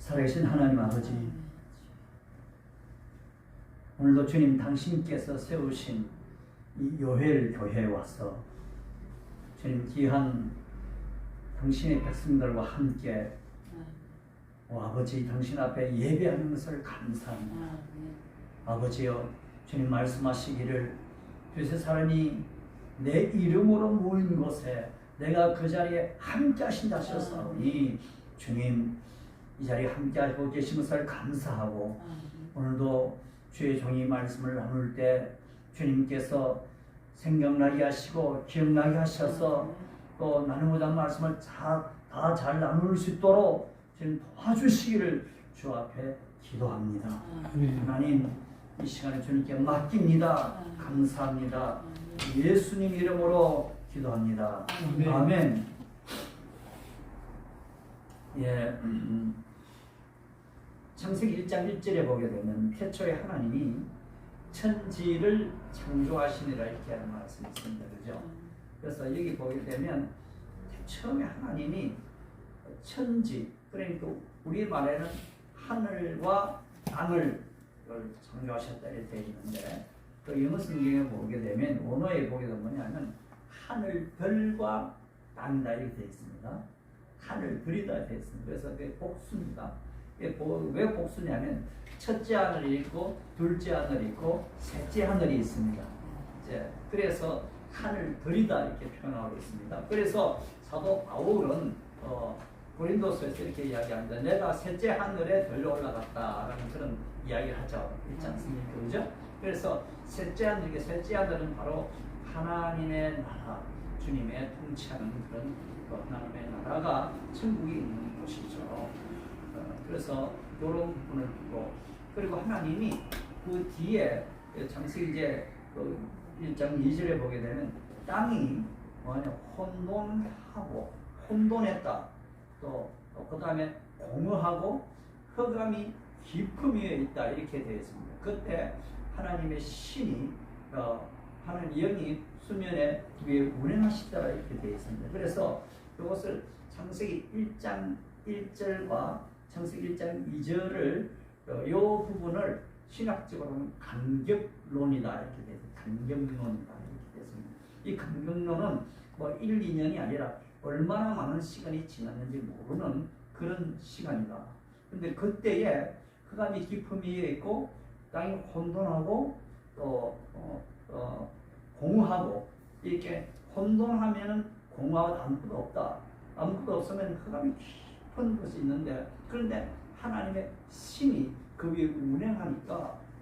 살아계신 하나님 아버지, 오늘도 주님 당신께서 세우신 이 요엘 교회에 와서 주님 귀한 당신의 백성들과 함께 아버지 당신 앞에 예배하는 것을 감사합니다. 아버지여, 주님 말씀하시기를 두세 사람이 내 이름으로 모인 곳에 내가 그 자리에 함께 하신 자셨사오니, 주님 이 자리에 함께 하고 계신 것을 감사하고, 오늘도 주의 종이 말씀을 나눌 때 주님께서 생각나게 하시고 기억나게 하셔서 또 나누고자 하는 말씀을 다 잘 나눌 수 있도록 지금 도와주시기를 주 앞에 기도합니다. 하나님, 이 시간에 주님께 맡깁니다. 감사합니다. 예수님 이름으로 기도합니다. 아멘. 예, 창세기 1장 1절에 보게 되면 태초에 하나님이 천지를 창조하시니라 이렇게 하는 말씀이 있습니다. 그죠? 그래서 여기 보게 되면 처음에 하나님이 천지, 그러니까 우리 말에는 하늘과 땅을 창조하셨다 이렇게 되어 있는데, 또 영어 성경에 보게 되면 원어에 보게 되면 뭐냐면 하늘별과 땅이다 이렇게 되어 있습니다. 하늘별이다 되어 있습니다. 그래서 그게 복수입니다. 왜 복수냐면 첫째 하늘이 있고 둘째 하늘이 있고 셋째 하늘이 있습니다. 이제 그래서 하늘별이다 이렇게 표현하고 있습니다. 그래서 사도 바울은 고린도서에서 이렇게 이야기합니다. 내가 셋째 하늘에 들려 올라갔다라는 그런 이야기를 하죠. 있지 않습니까? 그죠? 그래서 셋째 하늘은 바로 하나님의 나라, 주님의 통치하는 그런 하나님의 나라가 천국이 있는 곳이죠. 그래서 이런 부분을 보고, 그리고 하나님이 그 뒤에 창세기 이제 1장 2절에 보게 되면 땅이 혼돈했다. 또 그 다음에 공허하고 흑암이 깊음 위에 있다 이렇게 되어 있습니다. 그때 하나님의 신이 하나님 영이 수면에 위에 운행하시더라 이렇게 되어 있습니다. 그래서 이것을 창세기 1장 1절과 창세기 1장 2절을 이 부분을 신학적으로는 간격론이다 이렇게 되어 있습니다. 간격론이다 이렇게 되어 있습니다. 이 간격론은 뭐 1, 2년이 아니라 얼마나 많은 시간이 지났는지 모르는 그런 시간이다. 근데 그때에 흑암이 깊음 위에 있고 땅이 혼돈하고 또 공허하고, 이렇게 혼돈하면은 공허하고 아무것도 없다. 아무것도 없으면 흑암이 깊은 곳이 있는데, 그런데 하나님의 신이 그 위에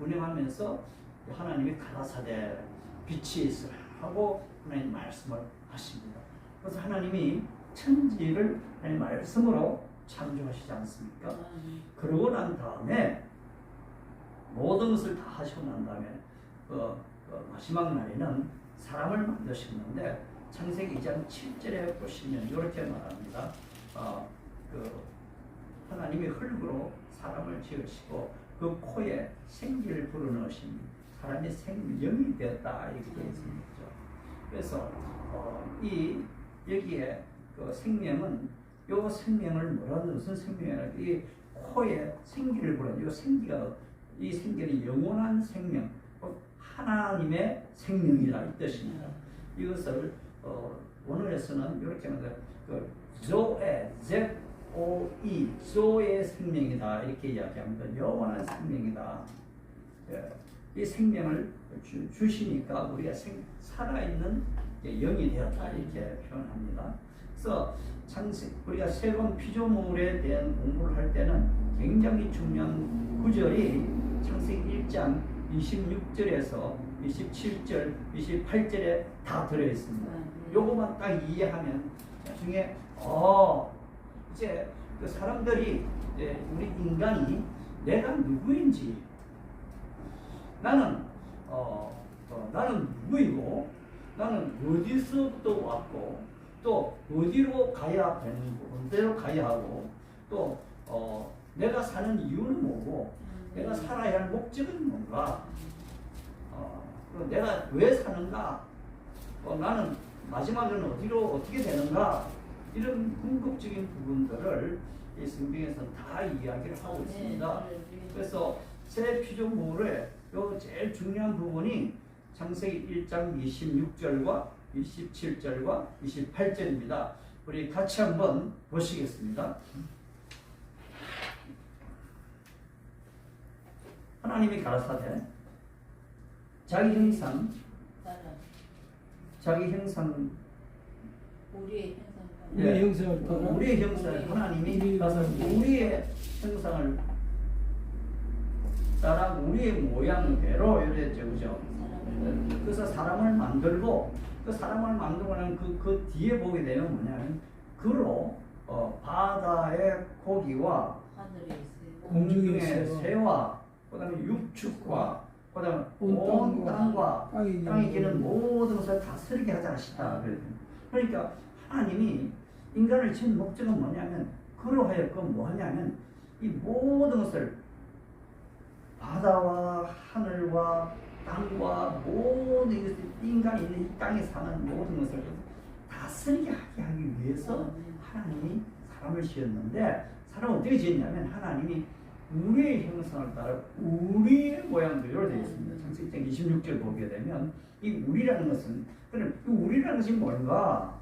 운행하면서 하나님이 가라사대 빛이 있으라 하고 하나님 말씀을 하십니다. 그래서 하나님이 천지를 하나님 말씀으로 창조하시지 않습니까? 그러고 난 다음에 모든 것을 다 하시고 난 다음에 마지막 날에는 사람을 만드셨는데, 창세기 2장 7절에 보시면 이렇게 말합니다. 하나님이 흙으로 사람을 지으시고 그 코에 생기를 불어넣으시니 사람이 생명이 되었다 이렇게 되어 있습니다. 그래서 여기에 그 생명은, 요 생명을 무슨 생명이냐, 이 코에 생기를 불어, 이 생기는 영원한 생명, 하나님의 생명이라 이 뜻입니다. 이것을 원어에서는 이렇게 말합니다. 조에, ZOE, 조의 생명이다 이렇게 이야기합니다. 영원한 생명이다. 이 생명을 주시니까 우리가 살아있는 영이 되었다 이렇게 표현합니다. 그래서 우리가 새로운 피조물에 대한 공부를 할 때는 굉장히 중요한 구절이 창세기 1장 26절에서 27절, 28절에 다 들어있습니다. 요거만 딱 이해하면 나중에 이제 그 사람들이, 우리 인간이 내가 누구인지, 나는 누구이고, 나는 어디서부터 왔고, 또 어디로 가야 되는 데로 가야 하고, 또 내가 사는 이유는 뭐고, 내가 살아야 할 목적은 뭔가, 내가 왜 사는가, 나는 마지막에는 어떻게 되는가, 이런 궁극적인 부분들을 이 성경에서는 다 이야기를 하고 있습니다. 그래서 새 피조물의 요 제일 중요한 부분이 창세기 1장 26절과 27절과 28절입니다. 우리 같이 한번 보시겠습니다. 하나님이 가라사대 자기 형상 우리의 형상을 따라 우리의 형상을 하나님이 가서 우리의 형상을 따라 우리의 모양대로 이랬죠, 그죠? 그래서 사람을 만들고 그 사람을 만들고는 그 뒤에 보게 되면 뭐냐면 그로 바다의 고기와 공중의 새와 그다음에 육축과 그다음에 온 땅과 땅에 기는 모든 것을 다스리게 하자 하시다. 그러니까 하나님이 인간을 지은 목적은 뭐냐면 그로 하여금 뭐하냐면 이 모든 것을 바다와 하늘과 땅과 모든 것을 인간이 있는 이 땅에 사는 모든 것을 다스리게 하기 위해서 하나님이 사람을 지었는데 사람은 어떻게 지었냐면 하나님이 우리의 형상을 따라 우리의 모양대로 되어 있습니다. 창세기 26절 보게 되면 이 우리라는 것은 그럼 이 우리라는 것이 뭔가?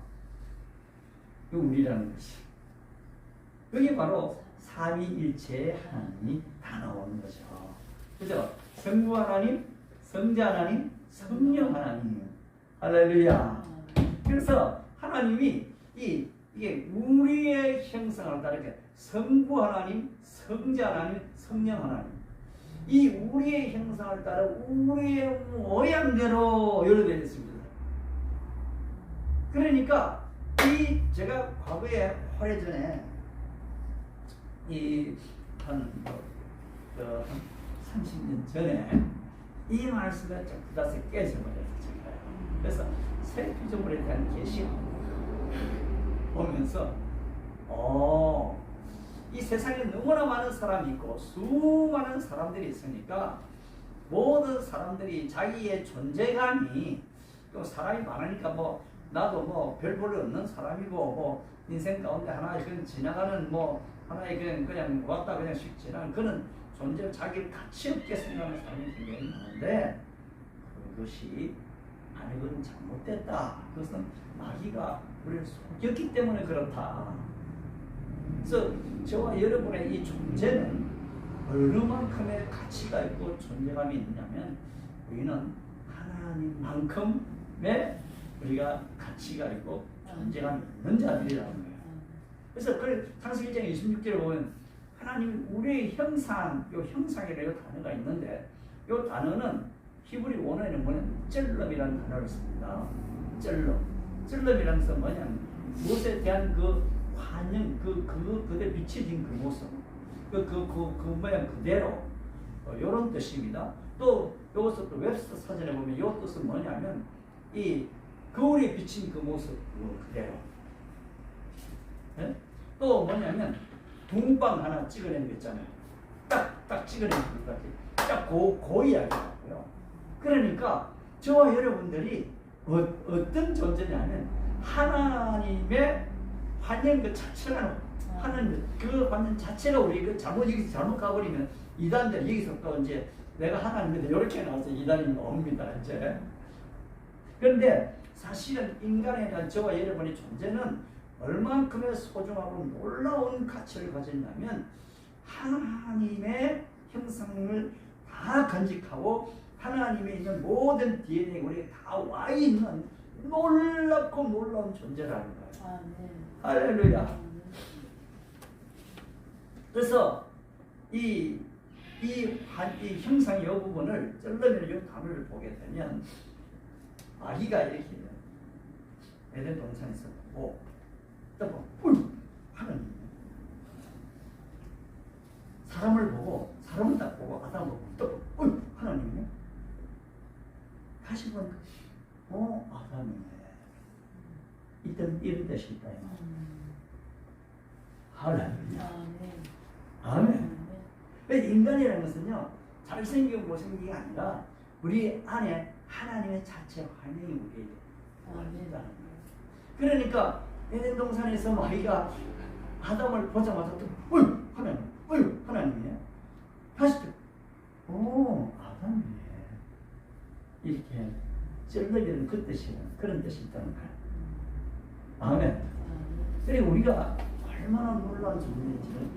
이 우리라는 것이 여기 바로 삼위일체의 하나님이 다 나오는 거죠. 그죠? 성부 하나님, 성자 하나님, 성령 하나님. 할렐루야. 그래서 하나님이 이게 우리의 형상을 따르게 성부 하나님, 성자 하나님, 성령 하나님. 이 우리의 형상을 따라 우리의 모양대로 열어되어 있습니다. 그러니까 제가 과거에 오래전에 한 30년 전에 이 말씀을 좀 그다지 깨져버렸어요. 그래서 새 피조물에 대한 계시를 보면서 이 세상에 너무나 많은 사람이 있고 수많은 사람들이 있으니까 모든 사람들이 자기의 존재감이 또 사람이 많으니까 뭐 나도 뭐 별 볼일 없는 사람이고 뭐 인생 가운데 하나의 그냥 지나가는 뭐 하나의 그냥 왔다 그냥 씩 지나가는 그런 존재 자기를 가치 없게 생각하는 사람이 굉장히 많은데 그것이 아니거든 잘못됐다. 그것은 마귀가 우리를 속였기 때문에 그렇다. 그래서 저와 여러분의 이 존재는 얼마만큼의 가치가 있고 존재감이 있냐면 우리는 하나님만큼의 우리가 가치가 있고 존재감이 있는 자들이라는 거예요. 그래서 창세기 1장 26절에 보면 하나님 우리의 형상, 요 형상이라는 단어가 있는데 요 단어는 히브리 원어에는 뭐냐면 젤럼이라는 단어를 씁니다. 젤럼이라는 것은 뭐냐면 무엇에 대한 그 환영, 그대 비춰진 그 모습, 그 모양 그대로 이런 뜻입니다. 또 여기서 또 웹스터 사전에 보면 이 뜻은 뭐냐면 이 거울에 비친 그 모습 그대로. 네? 또 뭐냐면 동방 하나 찍어낸 거 있잖아요. 딱 찍어낸 것 같아요. 딱 그 이야기라고요. 그러니까 저와 여러분들이 어떤 존재냐면 하나님의 환영 그 자체가 하는 그 환영 자체가 우리 여기서 잘못 가버리면 이단들 여기서 또 이제 내가 하나님인데 이렇게 나와서 이단이 옵니다 이제. 그런데 사실은 인간에 대한 저와 여러분의 존재는 얼만큼의 소중하고 놀라운 가치를 가졌냐면 하나님의 형상을 다 간직하고 하나님에 있는 모든 DNA 우리에 다 와 있는 놀랍고 놀라운 존재라는 거예요. 할렐루야. 그래서 이 형상의 이 부분을 썰러내는 이 단어를 보게 되면 마귀가 이렇게 에덴 동산에서 보고 또 하나님 사람을 보고 사람을 딱 보고 아담을 보고 또 하나님이네. 다시 보니까 아담이네. 이런 뜻이 있다. 할렐루야. 아멘. 인간이라는 것은요 잘생기고 못생긴 게 아니라 우리 안에 하나님의 자체 환영이 우리에게 있다는 거예요. 그러니까 에덴 동산에서 마귀가 아담을 보자마자 또 어휴 하나님, 어휴 하나님이에요. 다시 또 오 아담이네. 이렇게 쩔러지는 그 뜻이에요. 그런 뜻이 있다는 거예요. 아멘. 그리고 우리가 얼마나 놀라운 존재인지를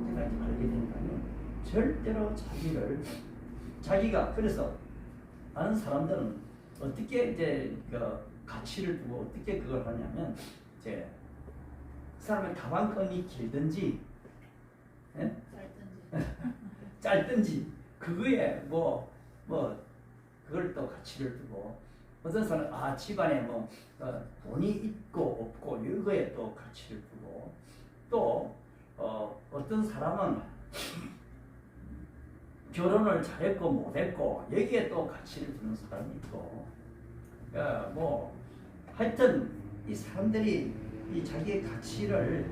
제가 알게 되니까요. 절대로 자기가 그래서 많은 사람들은 어떻게 이제 그 가치를 두고 어떻게 그걸 하냐면 이제 사람의 가방끈이 길든지 예? 짧든지 그거에 뭐 그걸 또 가치를 두고 어떤 사람은 집안에 뭐 돈이 있고 없고 이거에 또 가치를 두고 또 어떤 사람은 결혼을 잘했고 못했고 여기에 또 가치를 두는 사람이 있고 뭐 하여튼 이 사람들이 이 자기의 가치를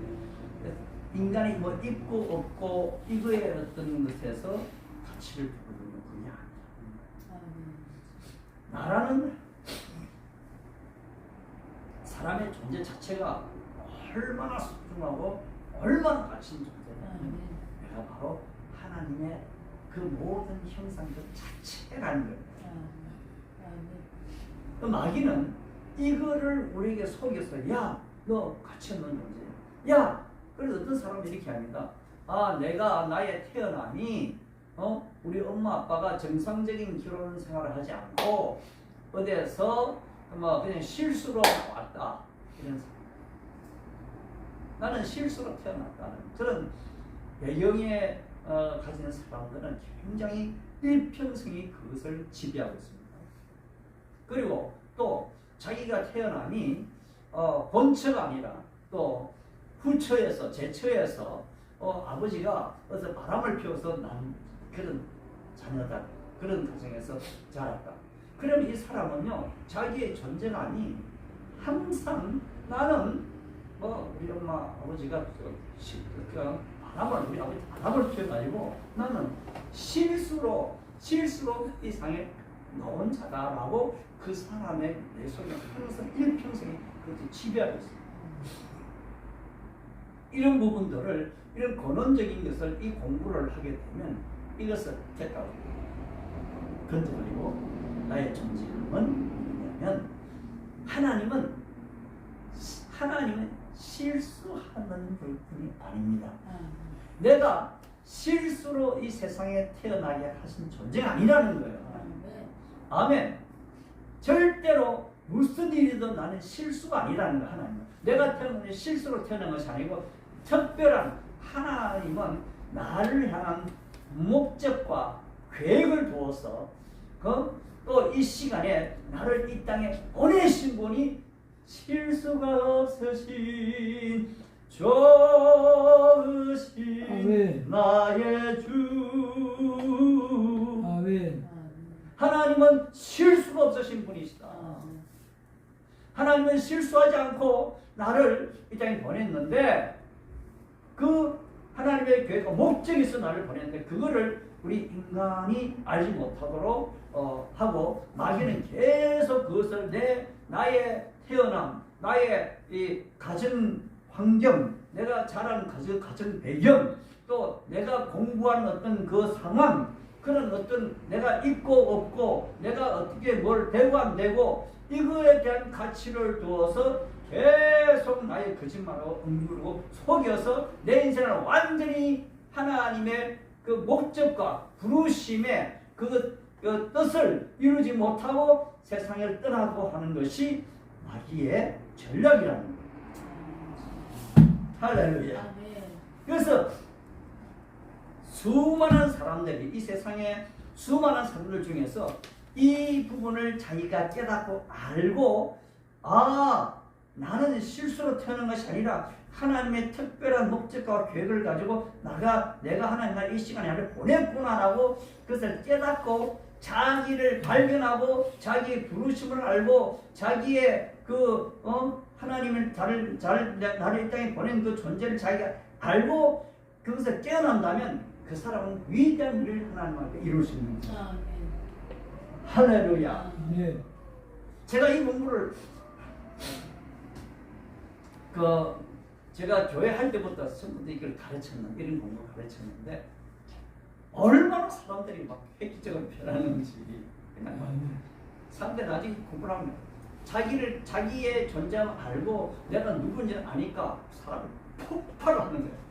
인간이 뭐 있고 없고 이거에 어떤 것에서 가치를 두는 그게 아니야. 나라는 사람의 존재 자체가 얼마나 소중하고 얼마나 가치 있는 존재냐. 내가 바로 하나님의 그 모든 형상들 자체라는 거예요. 그 마귀는 이거를 우리에게 속여서 야, 너 가치 없는 존재야. 야, 그래서 어떤 사람이 이렇게 합니다. 내가 나의 태어남이 우리 엄마 아빠가 정상적인 결혼 생활을 하지 않고 어디에서 뭐 그냥 실수로 왔다 이런 사람. 나는 실수로 태어났다는 그런 배경에 가지는 사람들은 굉장히 일평생이 그것을 지배하고 있습니다. 그리고 또 자기가 태어남이 본처가 아니라 또 후처에서 제처에서 아버지가 어디서 바람을 피워서 난 그런 자녀다. 그런 가정에서 자랐다. 그러면 이 사람은요 자기의 존재가 아니 항상 나는 우리 엄마 아버지가 우리 아버지 바람을 피워가지고 나는 실수로 이 상에 넣은 자다라고 그 사람의 내 속에 항상 일평생이 그것을 지배하고 있습니다. 이런 부분들을 이런 근원적인 것을 이 공부를 하게 되면 이것을 됐다고 건져버리고 나의 존재는 뭐냐면 하나님은 실수하는 분이 아닙니다. 내가 실수로 이 세상에 태어나게 하신 존재가 아니라는 거예요. 아멘. 절대로 무슨 일이든 나는 실수가 아니라는 거 하나님은. 내가 태어난 실수로 태어난 것이 아니고 특별한 하나님은 나를 향한 목적과 계획을 두어서 또 이 시간에 나를 이 땅에 보내신 분이 실수가 없으신 좋으신 아멘. 나의 주 아멘. 하나님은 실수가 없으신 분이시다. 하나님은 실수하지 않고 나를 이 땅에 보냈는데 그 하나님의 계획과 목적이 있어 나를 보냈는데 그거를 우리 인간이 알지 못하도록 하고 마귀는 계속 그것을 나의 태어남, 나의 이 가정 환경, 내가 자란 가정 배경, 또 내가 공부하는 어떤 그 상황, 그런 어떤 내가 있고 없고 내가 어떻게 뭘 되고 안 되고 이거에 대한 가치를 두어서 계속 나의 거짓말하고 응유르고 속여서 내 인생을 완전히 하나님의 그 목적과 부르심의 그 뜻을 이루지 못하고 세상을 떠나고 하는 것이 마귀의 전략이라는 거예요. 할렐루야. 그래서 수많은 사람들이 이 세상에 수많은 사람들 중에서 이 부분을 자기가 깨닫고 알고 나는 실수로 태어난 것이 아니라 하나님의 특별한 목적과 계획을 가지고 내가 하나님 이 시간에 나를 보냈구나라고 그것을 깨닫고 자기를 발견하고 자기의 부르심을 알고 자기의 하나님을 나를 이 땅에 보낸 그 존재를 자기가 알고 그것을 깨어난다면 그 사람은 위대한 일을 하나님 앞에 이룰 수 있는 거예요. 할렐루야. 네. 제가 이 공부를 제가 교회 할 때부터 전부 다 이걸 가르쳤는데, 이런 공부 가르쳤는데 얼마나 사람들이 막 획기적으로 변하는지 그냥 사람들 나중에 공부를 하면 자기의 존재를 알고 내가 누군지를 아니까 사람이 폭발을 하는 거예요.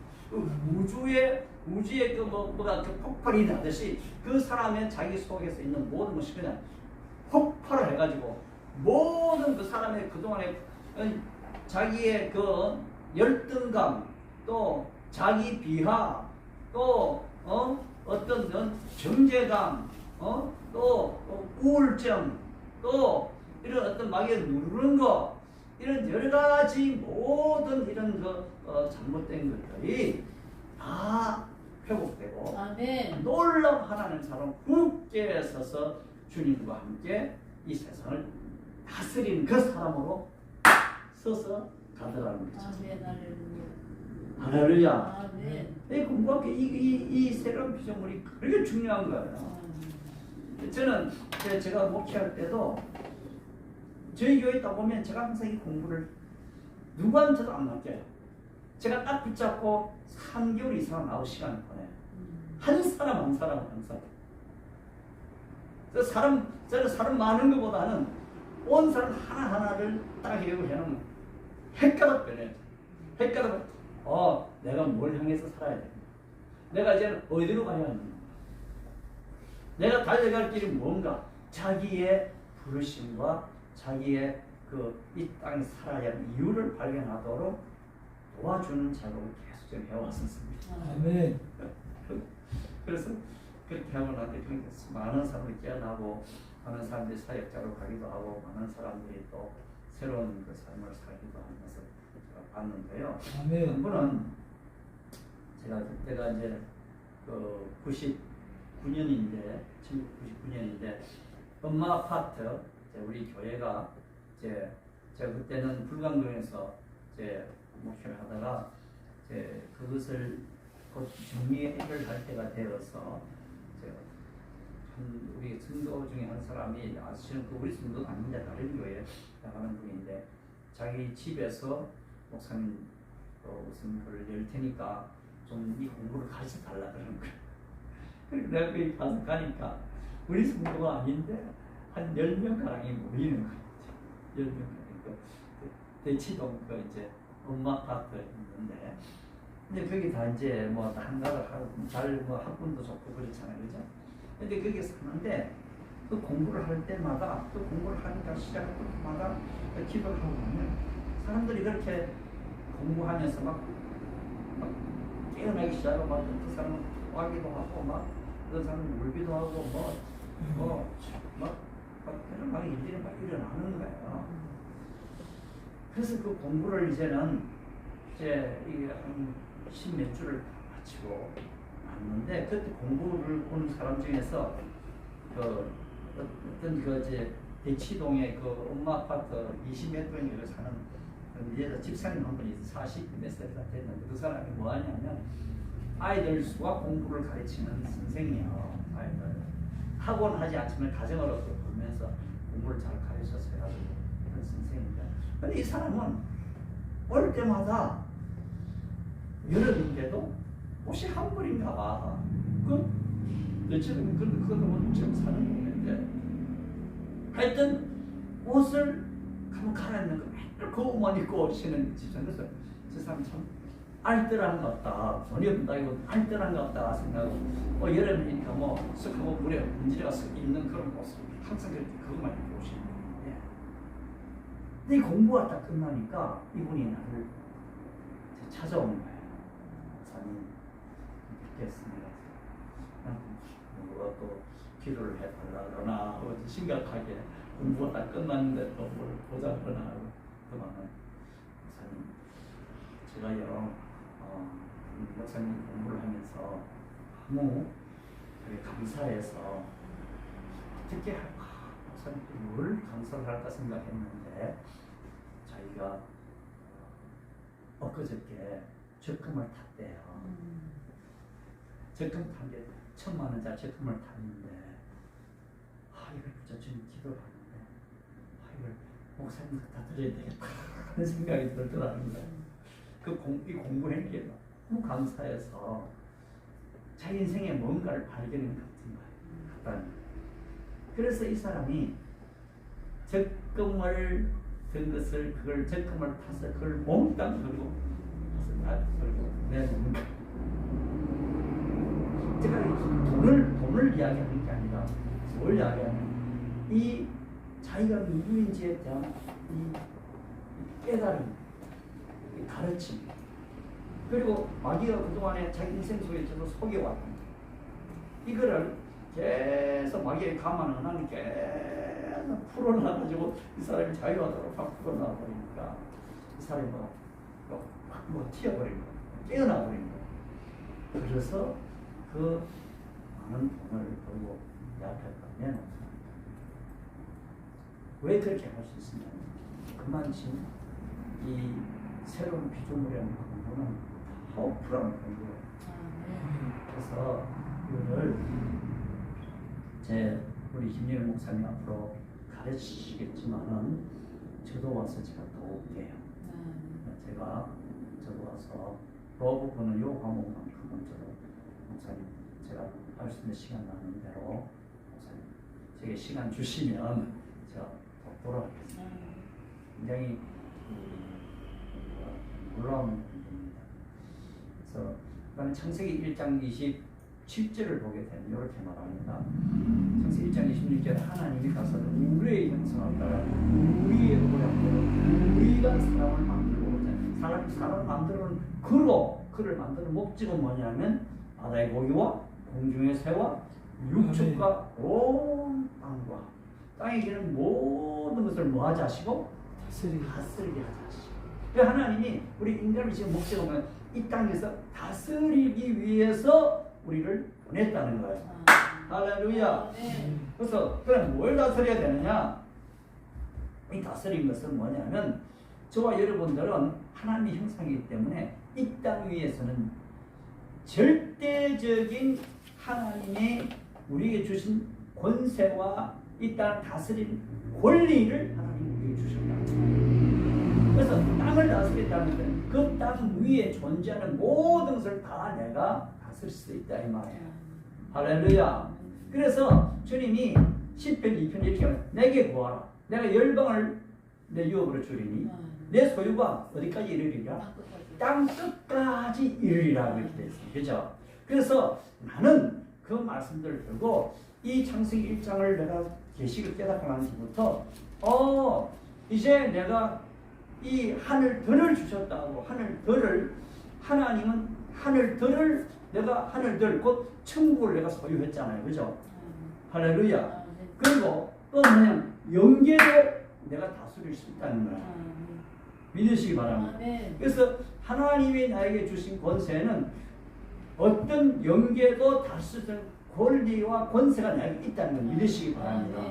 우주의 그 뭐가 그 폭발이 나듯이 그 사람의 자기 속에서 있는 모든 것이 그냥 폭발을 해가지고 모든 그 사람의 그동안의 자기의 그 열등감, 또 자기 비하, 또 어떤 정죄감, 또 우울증, 또 이런 어떤 막에 누르는 거, 이런 여러 가지 모든 이런 잘못된 것들이 다 회복되고 아멘. 놀라운 하나님 사람 굳게 서서 주님과 함께 이 세상을 다스리는 그 사람으로 서서 가더라는 거죠. 아멘. 할렐루야. 할렐루야. 아멘. 이 공부할 이 새로운 피조물이 그렇게 중요한 거예요. 저는 제가 목회할 때도 저희 교회에 있다 보면 제가 항상 이 공부를 누구한테도 안 맡겨요. 제가 딱 붙잡고 3개월 이상 아웃 시간을 보내요. 한 사람 항상. 저는 사람 많은 것보다는 온 사람 하나하나를 딱 해놓으면 헷갈아 변해요. 헷갈아. 내가 뭘 향해서 살아야 돼? 내가 이제는 어디로 가야 하는가? 내가 달려갈 길이 뭔가? 자기의 부르심과 자기의 이 땅에 살아야 하는 이유를 발견하도록 도와주는 작업을 계속 좀 해왔었습니다. 아멘. 그래서 그렇게 하고 나니까 많은 사람들이 깨어나고 많은 사람들이 사역자로 가기도 하고 많은 사람들이 또 새로운 그 삶을 살기도 하면서 제가 봤는데요. 아멘. 한 분은 제가 그때가 이제 99년인데 1999년인데 엄마 아파트 우리 교회가 제가 그때는 불광동에서 목회를 하다가 그것을 곧 정리를 할 때가 되어서 우리 성도 중에 한 사람이 아시는 우리 성도는 아닌데 다른 교회에 나가는 분인데 자기 집에서 목사님 무슨 걸 열 테니까 좀 이 공부를 가르쳐 달라 그러는 거예요. 그래서 내가 거기 가서 가니까 우리 성도가 아닌데 한 10명 가량이 모이는 거예요. 10명 가량. 대치동 이제 엄마 아파트 있는데 근데 거기 다 이제 뭐 한가를 하고 학군도 좋고 그렇잖아요, 그죠? 근데 거기 사는데 그 공부를 할 때마다 그 공부를 하니까 시작할 때마다 기도를 하고 보면 사람들이 그렇게 공부하면서 막 깨어나기 시작하고 막 그 사람은 와기도 하고 막 그 사람은 울기도 하고 막 그런 막 일들이 막 일어나는 거예요. 그래서 그 공부를 이제는 이게 한 10몇 주를 마치고 왔는데 그때 공부를 온 사람 중에서 어떤 대치동에 엄마 아파트 20몇 평에 사는 이제 집사님 한 분이 40몇 살이나 됐는데 그 사람이 뭐 하냐면 아이들 수학 공부를 가르치는 선생이에요. 아이들 학원 하지 않지만 가정으로 보면서 공부를 잘 가르쳐서 해가지고 그런 선생입니다. 근데 이 사람은 올 때마다 여름인데도 옷이 한 벌인가 봐. 며칠은 그것도 뭐 지금 사는 건데 하여튼 옷을 한번 갈아입는 거 맨날 그것만 입고 오시는 집사님. 그래서 저 사람 참 알뜰한 것 같다. 돈이 없다 이거 알뜰한 것 같다 생각하고 여름이니까 뭐 쓱하고 물에 문지레가 쓱 있는 그런 옷을 항상 그것만 입고 오시는 거예요. 근데 이 공부가 딱 끝나니까 이분이 나를 찾아오는 거예요. 목사님 뵙겠습니다. 누가 또 기도를 해달라 그러나 심각하게 공부가 딱 끝났는데 또 뭘 보자 그러나 그만은 목사님 제가요 목사님 공부를 하면서 너무 되게 감사해서 어떻게 할까 목사님 뭘 감사를 할까 생각했는데 자기가 엊그저께 적금을 탔대요. 적금 탄 게 1,000만 원짜리 적금을 탔는데 이걸 진짜 지금 기도를 하는데 이걸 목사님한테 다 드려야 되겠다 하는 생각이 들더라는 거예요. 이 공부를 했기에 너무 감사해서 자기 인생에 뭔가를 발견한 것 같은 거예요. 그래서 이 사람이 적금을 든 것을 그걸 적금을 타서 그걸 몽땅 들고 내놓는 거예요. 제가 돈을 이야기하는 게 아니라 뭘 이야기하냐면 이 자기가 누구인지에 대한 이 깨달음, 이 가르침, 그리고 마귀가 그동안에 자기 인생 속에 저도 속여왔던 이거를 계속 마귀의 가만은 하나님 계속 풀어놔가지고 이 사람이 자유하도록 확 풀어놔버리니까 이 사람이 뭐 튀어버린 거야. 깨어나버린 거야. 그래서 그 많은 돈을 벌고 내 앞에 내놓는 왜 그렇게 할 수 있느냐? 그만큼 이 새로운 피조물이라는 공부는 파워풀한 공부예요. 그래서 이거를 우리 김예일 목사님 앞으로 가르치시겠지만은 저도 와서 제가 도울게요. 저도 와서 그 부분은 요 과목만큼은 저도 목사님 제가 할 수 있는 시간 나는 대로 목사님 제게 시간 주시면 제가 돕도록 하겠습니다. 굉장히 놀라운 부분입니다. 그래서 그다음에 창세기 1장 27절을 보게 되면 이렇게 말합니다. 창세기 1장 26절에 하나님이 가서 우리의 형상을 따라 우리의 모양대로 우리가 사람을 만들고 사람을 만드는 그를 만드는 목적은 뭐냐면 바다의 고기와 공중의 새와 육축과 온 땅과 땅에 기는 모든 것을 뭐 하자 하시고 다스리게 하자 하시고. 하나님이 우리 인간을 지금 목적을 보면 이 땅에서 다스리기 위해서 우리를 보냈다는 거예요. 할렐루야. 그래서 그럼 뭘 다스려야 되느냐? 이 다스린 것은 뭐냐면 저와 여러분들은 하나님의 형상이기 때문에 이 땅 위에서는 절대적인 하나님의 우리에게 주신 권세와 이 땅을 다스린 권리를 하나님이 우리에게 주셨다. 그래서 땅을 다스린다는 것은 그 땅 위에 존재하는 모든 것을 다 내가 다스릴 수 있다 이 말이에요. 할렐루야. 그래서 주님이 10편 2편 이렇게 하면 내게 구하라. 내가 열방을 내 유업으로 주리니 내 소유가 어디까지 이르리라? 땅 끝까지 이르리라 이렇게 되어 있습니다. 그죠? 그래서 나는 그 말씀들을 들고 이 창세기 1장을 내가 계시를 깨닫고 난 뒤부터 이제 내가 이 하늘들을 주셨다고 하나님은 하늘들을 내가 하늘들 곧 천국을 내가 소유했잖아요. 그죠? 할렐루야. 그리고 또 뭐냐 영계도 내가 다스릴 수 있다는 거야. 믿으시기 바랍니다. 그래서 하나님이 나에게 주신 권세는 어떤 영계도 다스릴 권리와 권세가 나에게 있다는 걸 믿으시기 바랍니다.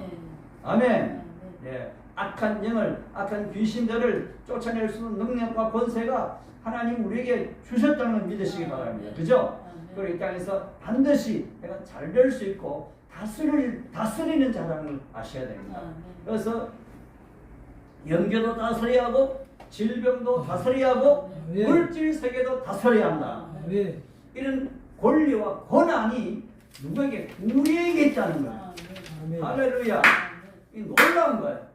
아멘. 네. 악한 영을, 악한 귀신들을 쫓아낼 수 있는 능력과 권세가 하나님 우리에게 주셨다는 걸 믿으시기 바랍니다. 그죠? 그리고 이 땅에서 반드시 내가 잘 될 수 있고 다스리는 자라는 걸 아셔야 됩니다. 그래서 영계도 다스려야 하고 질병도 다스려야 하고 물질 세계도 다스려야 한다. 이런 권리와 권한이 누구에게? 우리에게 있다는 거야. 할렐루야. 이 놀라운 거예요.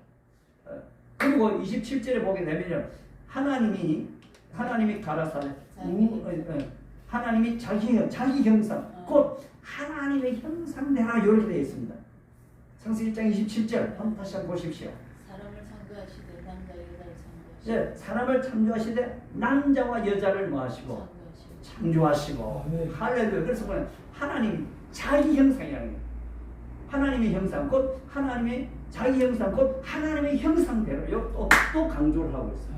그리고 27절에 보게 되면 하나님이 가라사대 하나님이 자기 형상 곧 하나님의 형상대로 이렇게 되어 있습니다. 창세기 1장 27절 한번 다시 한번 보십시오. 사람을 창조하시되 남자와 여자를 뭐 하시고 창조하시고 할렐루야. 그래서 보면 하나님 자기 형상이라는 거예요. 하나님의 형상 곧 하나님의 자기 형상 곧 하나님의 형상대로요. 또 강조를 하고 있어요.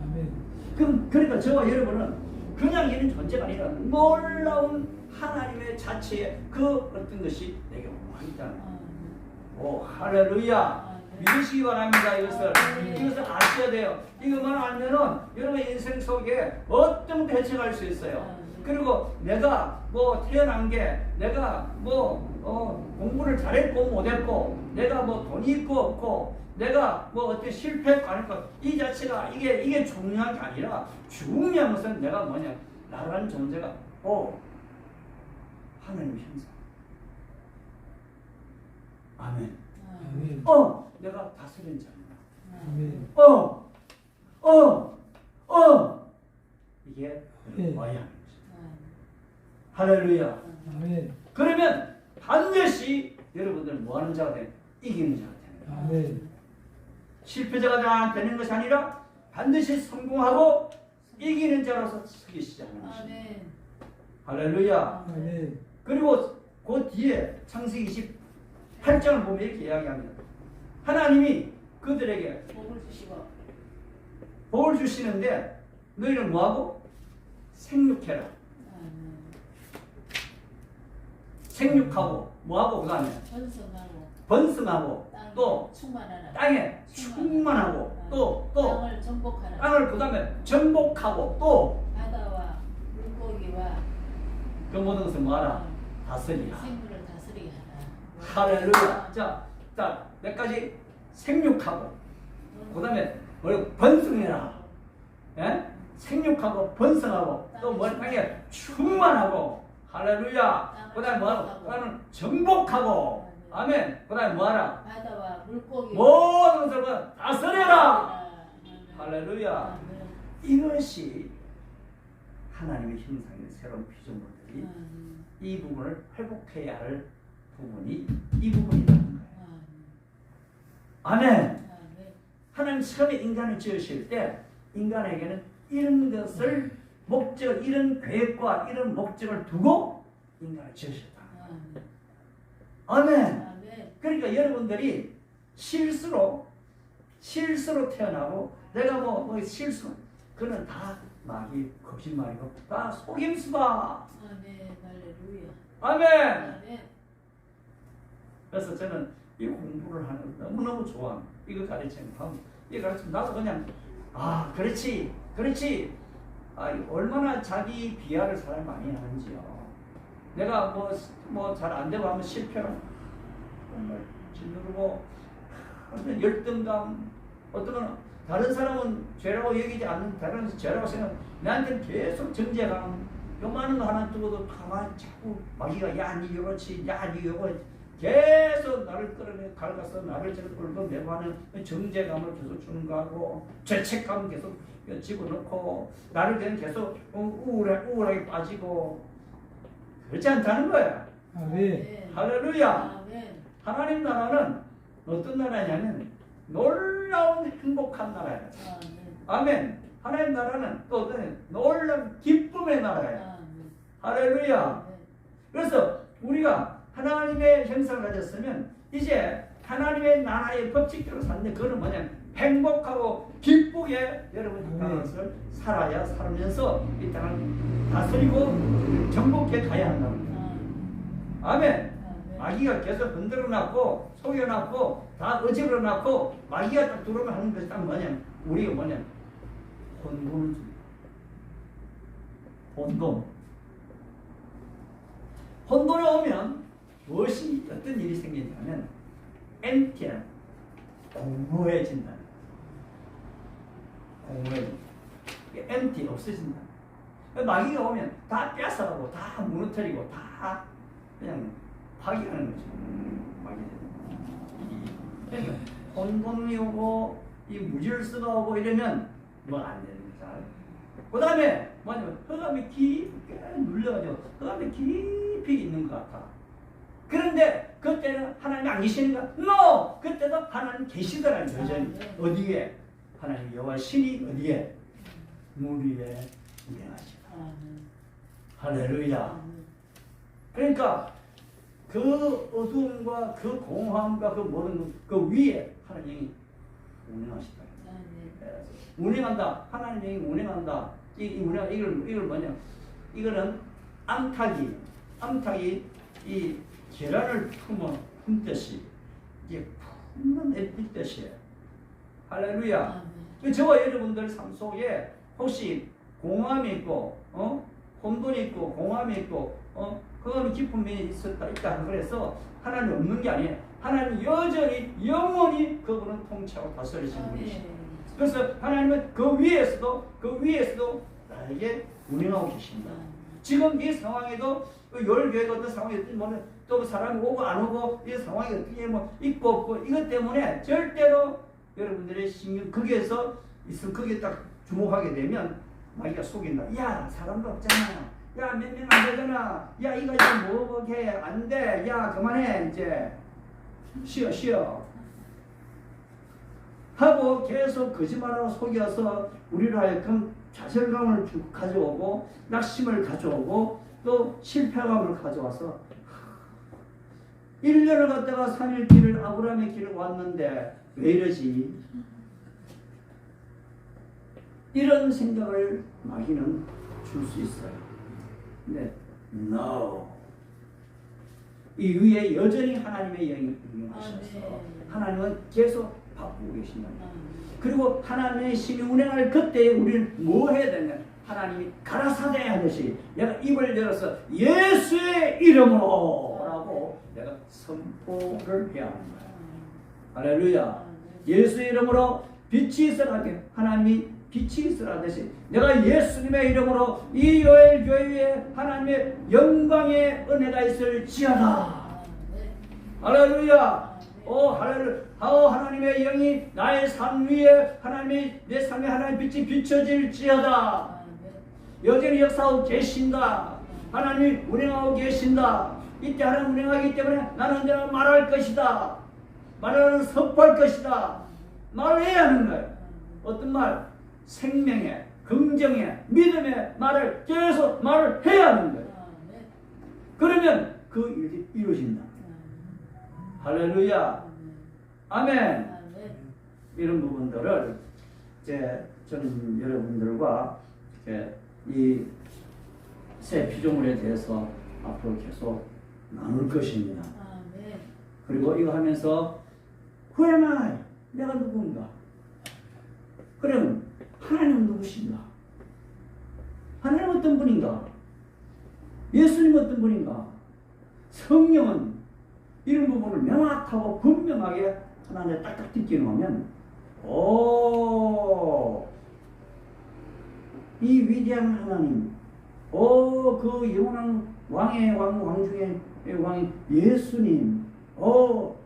그러니까 저와 여러분은 그냥 이런 존재가 아니라 놀라운 하나님의 자체의 그 어떤 것이 내게 와 있다는 거예요. 오 할렐루야. 믿으시기 바랍니다. 이것을 아셔야 돼요. 이것만 알면은 여러분의 인생 속에 어떤 대책할 수 있어요. 그리고 내가 뭐 태어난 게 내가 뭐 공부를 잘했고 못했고 내가 뭐 돈이 있고 없고 내가 뭐 어떻게 실패했고 안 했고 이 자체가 이게 중요한 게 아니라 중요한 것은 내가 뭐냐 나라는 존재가 하나님의 형상. 아멘. 아멘. 내가 다스리는 자입니다. 아멘. 이게 네. 와야 하는 거죠. 할렐루야. 아멘. 그러면 반드시 여러분들 뭐 하는 자가 돼? 이기는 자가 되는 거예요. 아멘. 실패자가 되는 것이 아니라 반드시 성공하고 이기는 자로서 서기 시작하는 것입니다. 아멘. 할렐루야. 아멘. 그리고 그 뒤에 창세기 28장을 보면 이렇게 이야기합니다. 하나님이 그들에게 복을 주시고 복을 주시는데 너희는 뭐하고? 생육해라. 아멘. 생육하고 뭐하고 그 다음에 번성하고 번성하고 땅에 또 충만하라. 땅에 충만하고 또 땅을 정복하라. 땅을 그 다음에 정복하고 또 바다와 물고기와 그 모든 것을 뭐하라? 다스리라. 생물을 다스리게 하라. 할렐루야. 자, 몇 가지 생육하고 그 다음에 번성해라. 예? 생육하고 번성하고 또 뭐 땅에 충만하고 할렐루야. 그 다음에 뭐하고? 그 다음에 정복하고 아멘. 그 다음에 뭐하라? 바다와 물고기 모든 것을 다스려라. 할렐루야. 아멘. 이것이 하나님의 형상의 새로운 피조물들이 아멘. 이 부분을 회복해야 할 부분이 이 부분이라는 거예요. 아멘. 아멘. 하나님 처음에 인간을 지으실 때 인간에게는 이런 것을 목적, 이런 계획과 이런 목적을 두고 인간을 지으셨다. 아멘. 아멘. 그러니까 여러분들이 실수로 태어나고 내가 뭐 실수 그는 다 마귀 거짓말이고 다 속임수다. 아멘. 할렐루야. 아멘. 아멘. 그래서 저는 이 공부를 하는 거 너무너무 좋아합니다. 이거 가르치는 거. 이거 가르치면 나도 그냥 그렇지. 얼마나 자기 비하를 사람 많이 하는지요. 내가 뭐 잘 안 되고 하면 실패를 정말 짓누르고 어떤 열등감 어떤 건 다른 사람은 죄라고 여기지 않는 다른 죄라고 생각 나한테는 계속 정죄감 요만한 거 하나 두고도 가만히 자꾸 마귀가 야니 이렇지 야니 이거 계속 나를 끌어내 갈가서 나를 저를 끌고 하는 정죄감을 계속 주는 거하고 죄책감 계속 집어넣고 나를 그냥 계속 우울하게 빠지고 그렇지 않다는 거야. 아멘. 할렐루야. 아멘. 하나님 나라는 어떤 나라냐면 놀라운 행복한 나라예요. 아멘. 하나님 나라는 또 어떤 놀라운 기쁨의 나라예요. 할렐루야. 그래서 우리가 하나님의 형상을 가졌으면 이제 하나님의 나라의 법칙대로 사는데 그거는 뭐냐 행복하고 기쁘게 여러분이 이 땅을 살아면서 이 땅을 다스리고 정복해 가야 한답니다. 아멘. 마귀가 계속 흔들어놨고 속여놨고 다 어지러놨고 마귀가 딱 들어오면 하는 것이 딱 뭐냐 우리가 뭐냐 혼돈을 줍니다. 혼돈이 오면 무엇이 어떤 일이 생기냐면 empty야 공허해진다. empty 없어진다. 마귀가 오면 다 뺏어가고 다 무너뜨리고 다 그냥 파괴하는 거죠. 그러니까 혼돈이 오고 이 무질서가 오고 이러면 뭐 안 되는 거죠. 그 다음에 뭐냐면 흑암이 깊게 눌려가지고 흑암이 깊이 있는 것 같아. 그런데 그때는 하나님이 안 계시는가? No! 그때도 하나님 계시더라는 여전히. 어디에? 하나님 여호와 신이 어디에? 물 위에 운행하시다. 할렐루야. 그러니까 그 어두움과 그 공허함과 그 모든 그 위에 하나님이 운행하시다. 운행한다. 하나님이 운행한다. 이걸 뭐냐? 이거는 암탉이 이 계란을 품듯이 이게 품는 햇빛 뜻이에요. 할렐루야. 저와 여러분들 삶 속에 혹시 공허함이 있고 혼돈이 있고 공함이 있고 그거는 깊은 면이 있다. 그래서 하나님 없는 게 아니에요. 하나님 여전히 영원히 그분은 통치하고 다스리시는 분이시죠. 그래서 하나님은 그 위에서도 나에게 운행하고 계십니다. 지금 이 상황에도 열교회가 어떤 상황이든 또 사람이 오고 안 오고 이 상황이 어떻게 있고 없고 이것 때문에 절대로 여러분들의 신경 거기에서 있으면 거기에 딱 주목하게 되면 마귀가 속인다. 야 사람도 없잖아. 야 몇 명 안 되잖아. 야 이거 좀 뭐게 안 돼. 야 그만해 이제 쉬어 하고 계속 거짓말하고 속여서 우리를 하여금 좌절감을 가져오고 낙심을 가져오고 또 실패감을 가져와서 1년을 갔다가 3일 길을 아브라함의 길을 왔는데 왜 이러지? 이런 생각을 마귀는 줄 수 있어요. 근데 no. 이 위에 여전히 하나님의 영이 운영하셔서 하나님은 계속 바꾸고 계신다. 그리고 하나님의 신이 운행할 그때에 우리는 뭐 해야 되냐? 하나님이 가라사대 하듯이 내가 입을 열어서 예수의 이름으로 라고 내가 선포를 해야 하는 거야. 할렐루야. 예수의 이름으로 빛이 있으라게 하나님이 빛이 있으라듯이 내가 예수님의 이름으로 이 요엘 교회에 하나님의 영광의 은혜가 있을지어다. 할렐루야. 할렐루야. 하나님의 영이 나의 삶 위에 하나님의 내 삶에 하나님의 빛이 비춰질지어다. 여전히 역사하고 계신다. 하나님이 운행하고 계신다. 이때 하나님 운행하기 때문에 나는 언제나 말할 것이다. 말하는 선포할 것이다. 말을 해야 하는 거예요. 어떤 말? 생명의, 긍정의, 믿음의 말을 계속 말을 해야 하는 거예요. 그러면 그 일이 이루어진다. 할렐루야. 아멘. 이런 부분들을 저는 여러분들과 이 새 피조물에 대해서 앞으로 계속 나눌 것입니다. 그리고 이거 하면서 Who am I? 내가 누구인가? 그럼 하나님은 누구신가? 하나님은 어떤 분인가? 예수님은 어떤 분인가? 성령은 이런 부분을 명확하고 분명하게 하나님에 딱딱 뜯겨 놓으면 이 위대한 하나님, 그 영원한 왕의 왕 중의 왕인 예수님,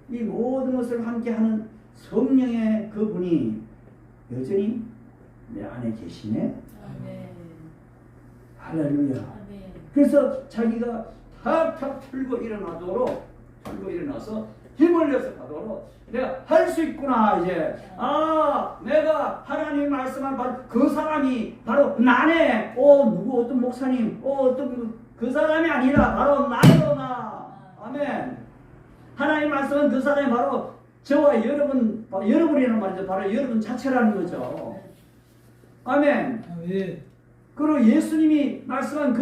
이 모든 것을 함께하는 성령의 그분이 여전히 내 안에 계시네. 할렐루야. 그래서 자기가 탁탁 틀고 일어나서 힘을 내서 가도록 내가 할 수 있구나. 이제 내가 하나님 말씀한 바로 그 사람이 바로 나네. 누구 어떤 목사님 어떤 그 사람이 아니라 바로 나요. 나. 아멘. 하나님 말씀은 그 사람이 바로 저와 여러분이라는 말이죠. 바로 여러분 자체라는 거죠. 아멘. 그리고 예수님이 말씀한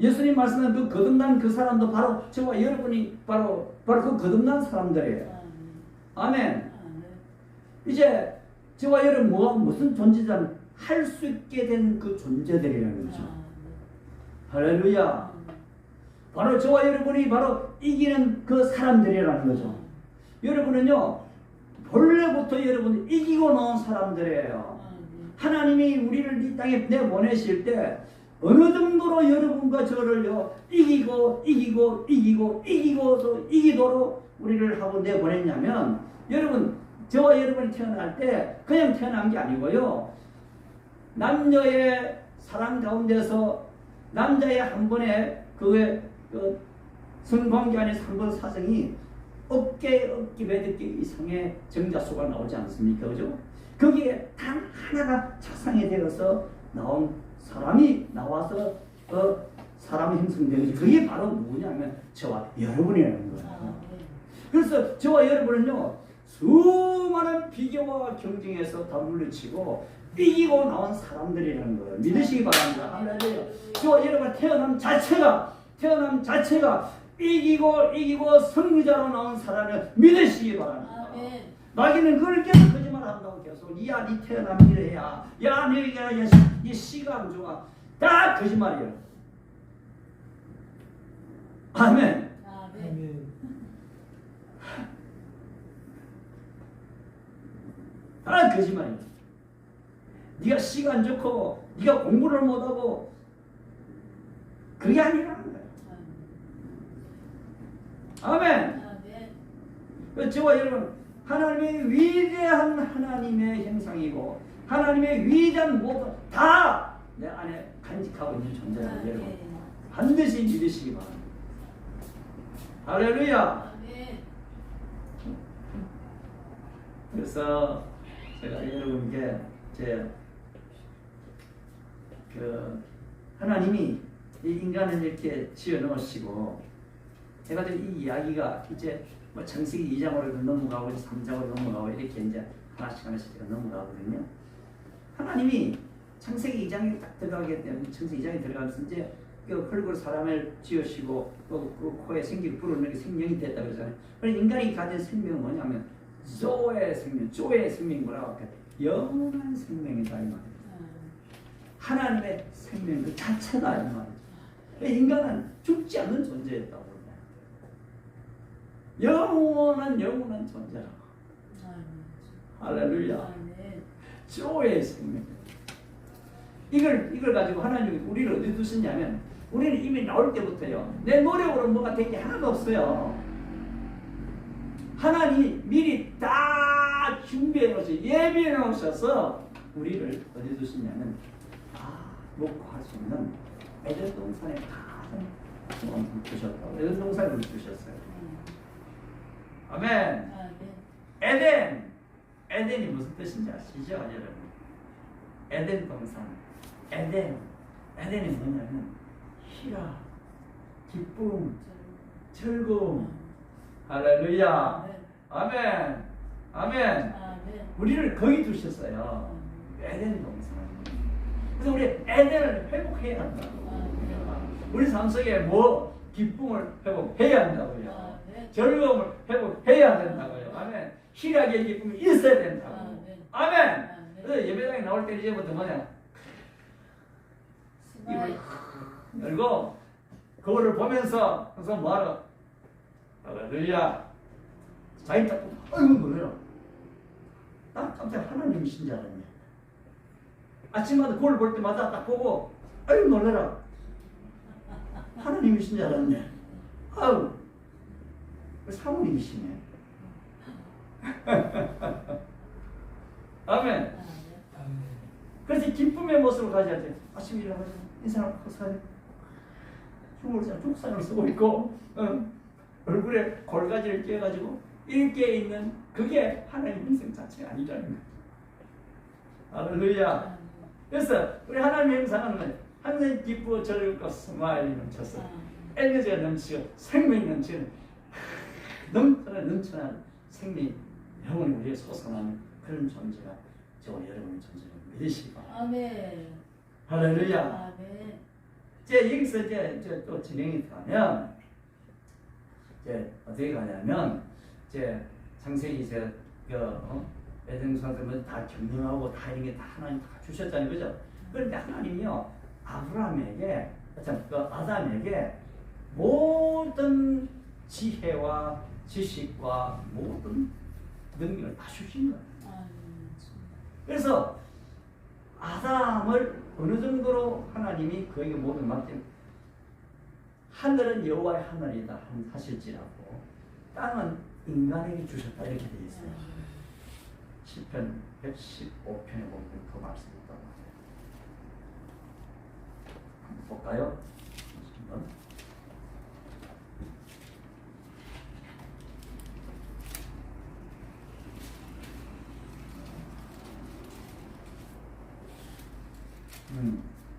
예수님 말씀한 그 거듭난 그 사람도 바로 저와 여러분이 바로 그 거듭난 사람들이에요. 아멘. 이제 저와 여러분 무슨 존재자는 할 수 있게 된 그 존재들이라는 거죠. 할렐루야. 바로 저와 여러분이 바로 이기는 그 사람들이라는 거죠. 여러분은요 본래부터 여러분 이기고 나온 사람들이에요. 하나님이 우리를 이 땅에 내보내실 때 어느 정도로 여러분과 저를요 이기도록 우리를 하고 내보냈냐면 여러분 저와 여러분이 태어날 때 그냥 태어난 게 아니고요. 남녀의 사랑 가운데서 남자의 한 번의 그 성관계 안에서 한 번 사정이 어깨 매듭기 이상의 정자수가 나오지 않습니까? 그죠? 거기에 단 하나가 착상이 되어서 나온 사람이 나와서 사람이 형성되는 그게 바로 누구냐면 저와 여러분이라는 거예요. 그래서 저와 여러분은요 수많은 비교와 경쟁에서 다 물리치고 이기고 나온 사람들이라는 거예요. 믿으시기 바랍니다. 할렐루야. 저와 여러분 태어남 자체가 이기고 승리자로 나온 사람을 믿으시기 바랍니다. 마귀는 그걸 계속 거짓말한다고 계속. 야, 니 태어난 미래야. 야, 너희가 이 씨가 안 좋아. 다 거짓말이에요. 아멘. 아멘. 아멘. 다 거짓말이에요. 네가 씨가 안 좋고, 네가 공부를 못하고, 그게 아니라는 거예요. 아멘. 아멘. 저와 여러분, 하나님의 위대한 하나님의 형상이고, 하나님의 위대한 모든 다 내 안에 간직하고 있는 존재라는 여러분 반드시 믿으시기 바랍니다. 할렐루야. 아멘. 그래서 제가 여러분께 하나님이 이 인간을 이렇게 지어 넣으시고, 제가 이 이야기가 이제 뭐 창세기 2장으로 넘어가고 3장으로 넘어가고 이렇게 이제 하나씩 제가 넘어가거든요. 하나님이 창세기 2장에 딱 들어가게 되면, 창세기 2장에 들어가면서 이제 그 흙으로 사람을 지으시고 또 그 코에 생기를 불어넣는 게 생명이 됐다 그러잖아요. 그래서 인간이 가진 생명은 뭐냐면 조의 생명, 조의 생명이 뭐라고 할까요? 영원한 생명이다 이 말이에요. 하나님의 생명 그 자체다 이 말이죠. 인간은 죽지 않는 존재였다고 그래요. 영원한 존재라고. 할렐루야. 아멘. 조의 생명. 이걸 가지고 하나님이 우리를 어디 두셨냐면, 우리는 이미 나올 때부터요, 내 노력으로 뭐가 된 게 하나도 없어요. 하나님이 미리 다 준비해 놓으셔서, 예비해 놓으셔서 우리를 어디 두셨냐면, 목할 수 있는 에덴 동산에 가장 두셨다고. 에덴 동산을 두셨어요. 아멘. 아멘. 에덴이 무슨 뜻인지 아시죠, 여러분? 에덴 동산. 에덴이 뭐냐면 희락, 기쁨, 즐거움. 할렐루야. 아멘. 아멘. 우리를 거기 두셨어요. 에덴 동산. 그래서 우리 에덴을 회복해야 한다고. 우리 삶 속에 뭐 기쁨을 회복해야 한다고요. 즐거움을 회복해야 된다고요. 아멘. 희락의 기쁨이 있어야 된다고. 아멘. 그래서 예배당에 나올 때 이제부터 뭐냐? 입을 열고 거울을 보면서 항상 뭐하러? 할렐루야. 자기 딱 아이고 놀래라. 난 깜짝 하나님이신 줄 알았네. 아침마다 거울 볼 때마다 딱 보고 아이고 놀래라. 하나님이신 줄 알았네. 아우 사모님이시네. 아멘. 그래서 기쁨의 모습을 가져야지. 아침에 일어나서 인사하고 사진 죽상을 쓰고 있고, 얼굴에 골가지를 꿰가지고 이렇게 있는 그게 하나님 인생 자체가 아니라는 거예요. 할렐루야. 그래서 우리 하나님의 형상은 항상 기쁘고 즐겁고 스마일이 넘쳐서 에너지가 넘치고 생명이 넘치는 넘쳐난 생명이 영원히 우리의 솟아나는 그런 존재가 저와 여러분의 존재를 믿으시기 바랍니다. 아멘. 할렐루야. 아멘. 이제 여기서 이제 또 진행이 가면 이제 어떻게 가냐면 이제 창세기 이제 에덴 동산을 다 경영하고 다 이런 게 다 하나님 다 주셨잖아요, 그죠? 그런데 하나님이요 아브라함에게 아담에게 모든 지혜와 지식과 모든 능력을 다 주신 거예요. 그래서 아담을 어느 정도로 하나님이 그에게 모든 맡긴, 하늘은 여호와의 하늘이다 하실지라도 땅은 인간에게 주셨다 이렇게 되어 있어요. 시편 115편에 보면 그 말씀이 있다고 해요. 한번 볼까요? 한번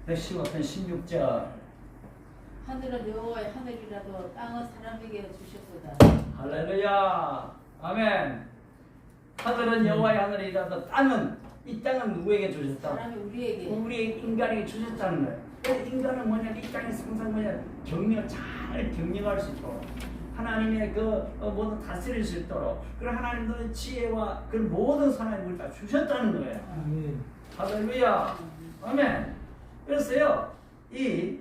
115편 16절. 하늘은 여호와의 하늘이라도 땅은 사람에게 주셨도다. 할렐루야. 아멘. 하늘은 여호와의 하늘이라도 이 땅은 누구에게 주셨다? 사람이 우리에게. 우리 인간에게 주셨다는 거예요. 그래서 인간은 뭐냐? 이 땅의 상상 뭐냐? 잘 경영할 수 있도록 하나님의 그 모든 다스릴 수 있도록 그런 하나님의 지혜와 그 모든 하나님을 다 주셨다는 거예요. 아멘. 할렐루야. 아멘. 그래서요, 이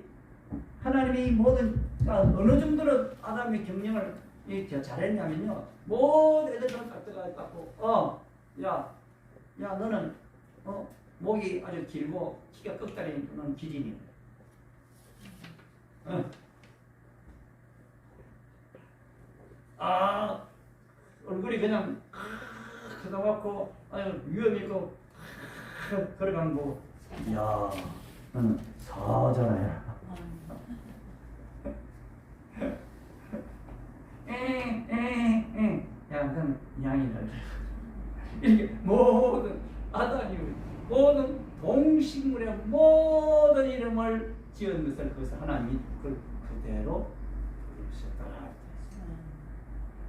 하나님이 이 모든 어느 정도로 아담의 경영을 이렇게 잘했냐면요, 모든 애들을 갖고 야 너는 목이 아주 길고 키가 끝다리 너는 기린이. 얼굴이 그냥 크다갖고 아주 위험 있고 걸어가는 거. 야, 너는 사자라야. 야, 그럼 양이다. 이렇게 모든 아담이 모든 동식물의 모든 이름을 지은 것을 그것을 하나님이 그대로 부르셨다.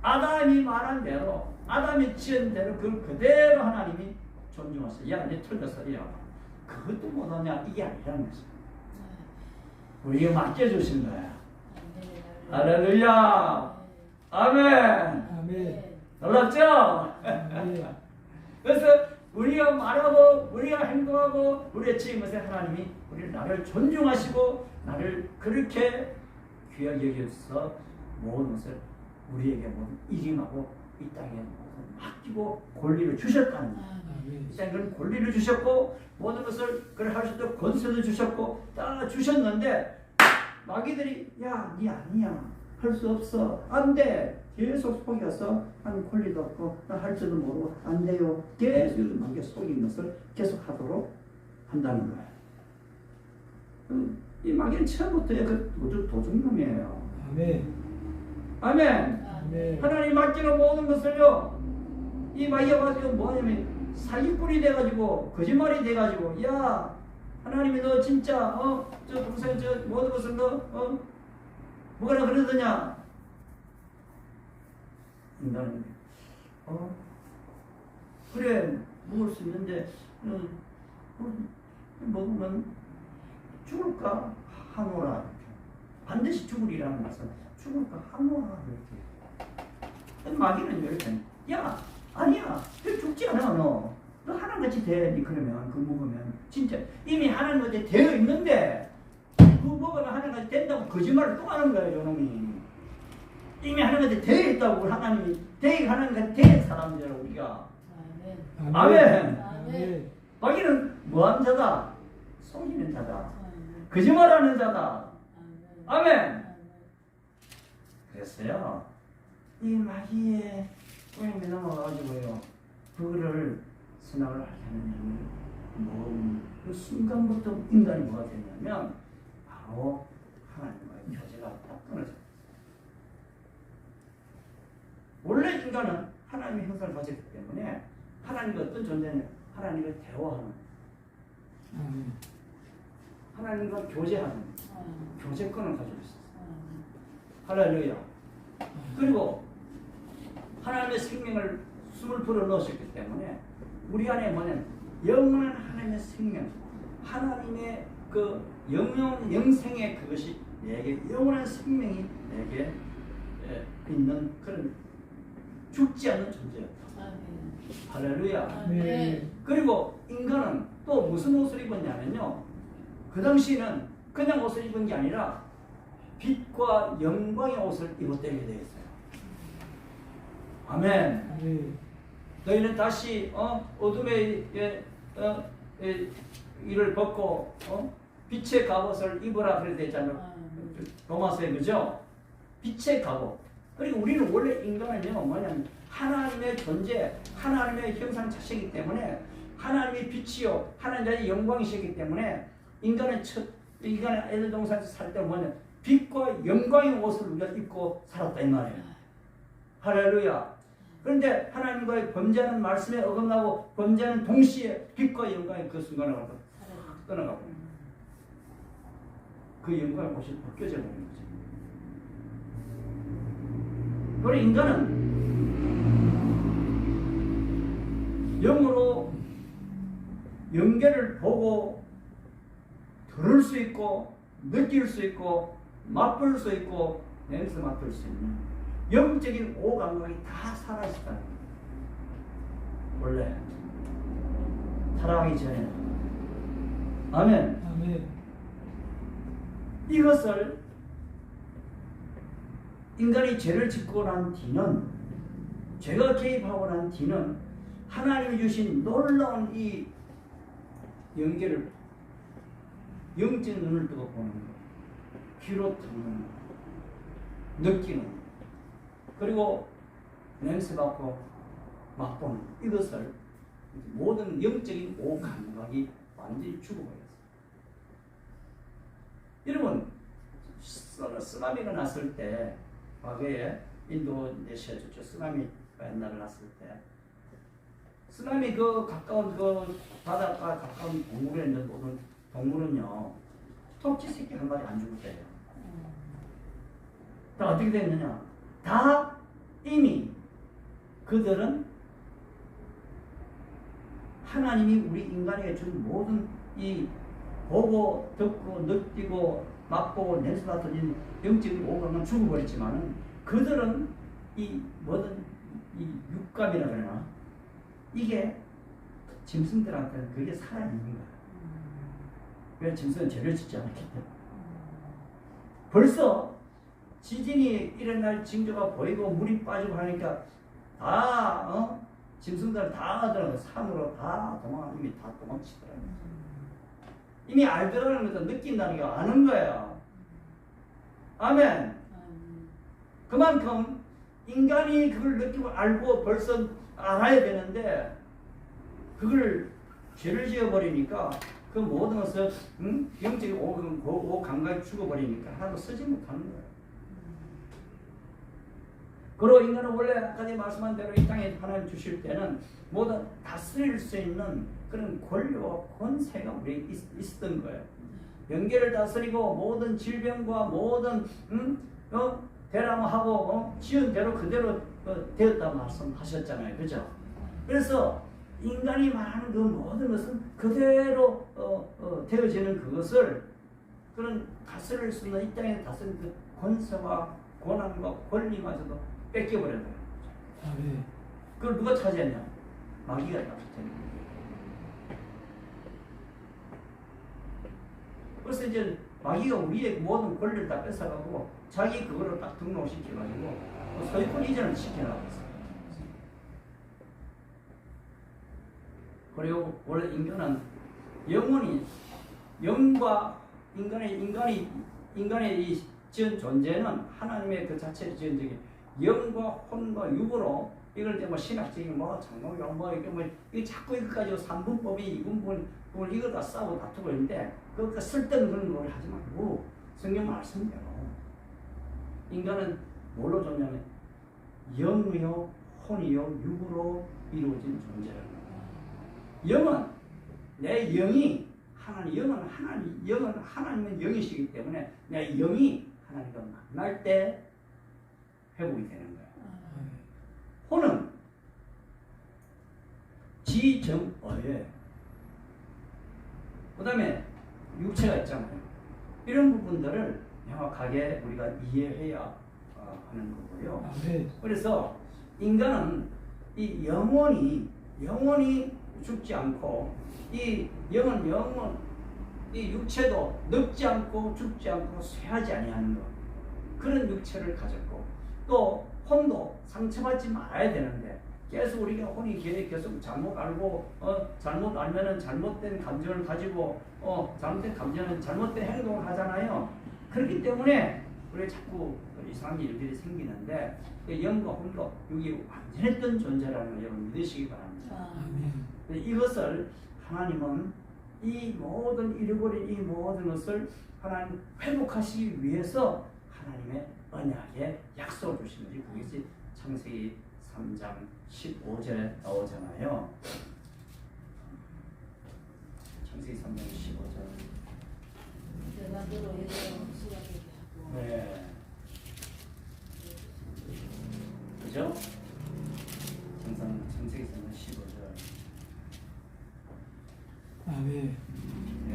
아담이 말한 대로 아담이 지은 대로 그대로 하나님이 존중하셨어요. 야, 내 틀렸어. 야, 그것도 못하냐? 이게 아니라는 것이야. 우리가 맡겨주신 거야. 할렐루야. 아멘. 아멘. 놀랍죠? 아멘. 그래서 우리가 말하고 우리가 행동하고 우리의 지은 것에 하나님이 나를 존중하시고 나를 그렇게 귀하게 여겨서 모든 것을 우리에게 모든 이김하고 이 땅에 모든 맡기고 권리를 주셨다는 거예요. 이 땅에 그런 권리를 주셨고 모든 것을 그걸 할 수 있도록 권세도 주셨고 다 주셨는데 마귀들이 야, 니 아니야. 할 수 없어. 안 돼. 계속 속여서 한 권리도 없고 할 줄도 모르고 안 돼요. 계속 마귀가 속이는 것을 계속 하도록 한다는 거예요. 이 마귀는 처음부터 그 도둑놈이에요. 아멘. 아멘. 아멘. 하나님 맡기는 모든 것을요, 이 마귀가 가지고 뭐냐면 사기꾼이 돼가지고 거짓말이 돼가지고 야, 하나님이 너 진짜 저 동생 저 모든 것을 너 뭐라 그러더냐? 인간은 그래 먹을 수 있는데 먹으면 죽을까 하노라. 반드시 죽으리라는 것은 죽을까 하노라 이렇게. 마귀는 이렇게 야 아니야 너 죽지 않아 너 하나같이 돼. 니 그러면 그 먹으면 진짜 이미 하나님한테 되어 있는데 그 먹으면 하나같이 된다고 거짓말을 또 하는 거예요. 저놈이 이미 하나님한테 되어 있다고. 하나님이 하나님한테 된 사람들이라고 우리가. 아멘. 아멘. 아멘. 마귀는 뭐하는 자다? 속이는 자다. 거짓말하는 자다. 아멘. 그랬어요. 이 마귀의 꼬임에 넘어가가지고요, 그거를 선악을 하게 하는 그 순간부터 인간이 뭐가 되냐면 바로 하나님과의 교제가 딱 끊어져요. 원래 인간은 하나님의 형상을 가졌기 때문에 하나님과 어떤 존재냐? 하나님과 대화하는, 하나님과 교제하는 교제권을 가지고 있어요. 할렐루야. 그리고 하나님의 생명을 숨을 불어 넣으셨기 때문에 우리 안에 뭐냐면 영원한 하나님의 생명, 하나님의 그 영생의 그것이 내게 영원한 생명이 내게 있는 그런 죽지 않는 존재였다. 할렐루야. 네. 그리고 인간은 또 무슨 옷을 입었냐면요, 그 당시에는 그냥 옷을 입은 게 아니라 빛과 영광의 옷을 입었다게 되어 있어요. 아멘. 네. 너희는 다시 어둠의 이를 벗고 빛의 갑옷을 입어라 그래 되잖아요. 로마서에 그죠? 빛의 갑옷. 그리고 우리는 원래 인간은요 뭐냐면 하나님의 존재, 하나님의 형상 자체이기 때문에 하나님의 빛이요 하나님의 영광이시기 때문에 인간의 애들 동산에서 살 때 뭐냐 빛과 영광의 옷을 우리가 입고 살았다 이 말이에요. 할렐루야. 그런데 하나님과의 범죄하는 말씀에 어긋나고 범죄하는 동시에 빛과 영광의 그 순간을 갖다 떠나가고 그 영광의 옷이 벗겨져 버린 거죠. 그리고 인간은 영으로 영계를 보고 들을 수 있고 느낄 수 있고 맛볼 수 있고 냄새 맡을 수 있는 영적인 오감각이 다 살아있다는 거예요. 원래 타락하기 전에. 아멘. 아멘. 이것을 인간이 죄를 짓고 난 뒤는, 죄가 개입하고 난 뒤는 하나님이 주신 놀라운 이 연계를 영적 눈을 뜨고 보는 것, 귀로 듣는 것, 느끼는 것, 그리고 냄새 맡고 맛보는 것, 이것을 모든 영적인 오감각이 완전히 죽어버렸어요. 여러분, 쓰나미가 났을 때, 과거에 인도네시아 저쪽 쓰나미가 옛날에 났을 때, 쓰나미 그 가까운 그 바닷가 가까운 동물에 있는 모든 동물은요, 토끼 새끼 한 마리 안 죽었대요. 다 어떻게 됐느냐? 다 이미 그들은 하나님이 우리 인간에게 준 모든 이 보고 듣고 느끼고 맛보고 냄새 맡은 영적인 오감은 죽어버렸지만은 그들은 이 뭐든 이 육감이라 그러나 이게 짐승들한테는 그게 살아있는 거야. 왜 짐승은 죄를 짓지 않았기 때문에. 벌써 지진이 일어날 징조가 보이고 물이 빠지고 하니까 다 짐승들은 다 산으로 다 이미 다 도망치더라고요. 이미 알더라는 것도 느낀다는 게 아는 거예요. 아멘. 그만큼 인간이 그걸 느끼고 알고 벌써 알아야 되는데 그걸 죄를 지어버리니까 그 모든 것을 영적인 오감각이 죽어버리니까 하나도 쓰지 못하는 거예요. 그리고 인간은 원래 아까 말씀한 대로 이 땅에 하나님 주실 때는 모두 다스릴 수 있는 그런 권리와 권세가 우리에게 있었던 거예요. 영계를 다스리고 모든 질병과 모든 대람하고 지은 대로 그대로 되었다고 말씀하셨잖아요. 그죠? 그래서 인간이 말하는 그 모든 것은 그대로 되어지는 그것을 그런 다스릴 수 있는 이 땅에 다스리는 그 권세와 권한과 권리마저도 뺏겨버렸어요. 아멘. 그걸 누가 차지했냐? 마귀가 차지했냐? 그래서 이제 마귀가 우리의 모든 권리를 다 뺏어가고 자기 그거를 딱 등록시켜가지고 소유권 이전을 시켜나가고 있어요. 그리고 원래 인간은 영혼이 영과 인간의 이 지은 존재는 하나님의 그 자체를 지은 적이 영과 혼과 육으로 이걸 뭐 신학적인 뭐 장로교 뭐 이게 뭐 이게 자꾸 이거 가지고 3분법이 2분법 이거 다 싸우고 다투고 있는데 그 쓸데없는 그런 걸 하지 말고 성경 말씀대로 인간은 뭘로 존재하면 영이요 혼이요 육으로 이루어진 존재라는 거예요. 영은 내 영이 하나님 영은 하나님은 영이시기 때문에 내 영이 하나님과 만날 때 회복이 되는 거예요. 혼은 지정어예요. 그 다음에 육체가 있잖아요. 이런 부분들을 명확하게 우리가 이해해야 하는 거고요. 그래서 인간은 이 영혼이 죽지 않고 이 영혼 이 육체도 늙지 않고 죽지 않고 쇠하지 아니하는 것, 그런 육체를 가졌고 또 혼도 상처받지 말아야 되는데 계속 우리가 혼이 계속 잘못 알고 잘못 알면은 잘못된 감정을 가지고 잘못된 감정은 잘못된 행동을 하잖아요. 그렇기 때문에 우리 자꾸 이상한 일들이 생기는데 영과 혼도 여기 완전했던 존재라는 걸 여러분 믿으시기 바랍니다. 이것을 하나님은 이 모든 잃어버린 이 모든 것을 하나님 회복하시기 위해서 하나님의 언약에 약속을 주신 거지. 그것이 창세기 3장 15절에 나오잖아요. 창세기 3장 15절. 네. 그죠? 창세기 3장 15절. 아멘. 예.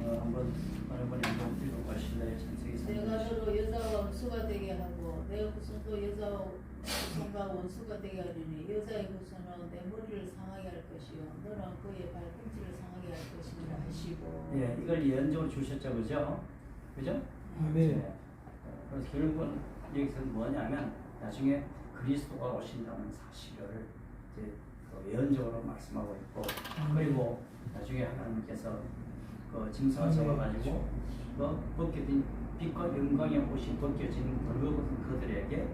한번 여러분이 한번 읽어보실래요? 창세기 3장. 내가 너로 여자와 원수가 되게 하고 내 후손도 여자 후손과 원수가 되게 하리니 여자의 후손은 내 머리를 상하게 할 것이요 너는 그의 발꿈치를 상하게 할 것이라 하시고. 예, 이걸 예언적으로 주셨죠, 그죠? 그죠? 아멘. 네. 그래서 결국은 여기서 뭐냐면 나중에 그리스도가 오신다는 사실을 이제 그 예언적으로 말씀하고 있고, 그리고 나중에 하나님께서 그 짐승을 잡아가지고 그 벗겨진 빛과 영광의 옷이 벗겨진 벌거벗은 그들에게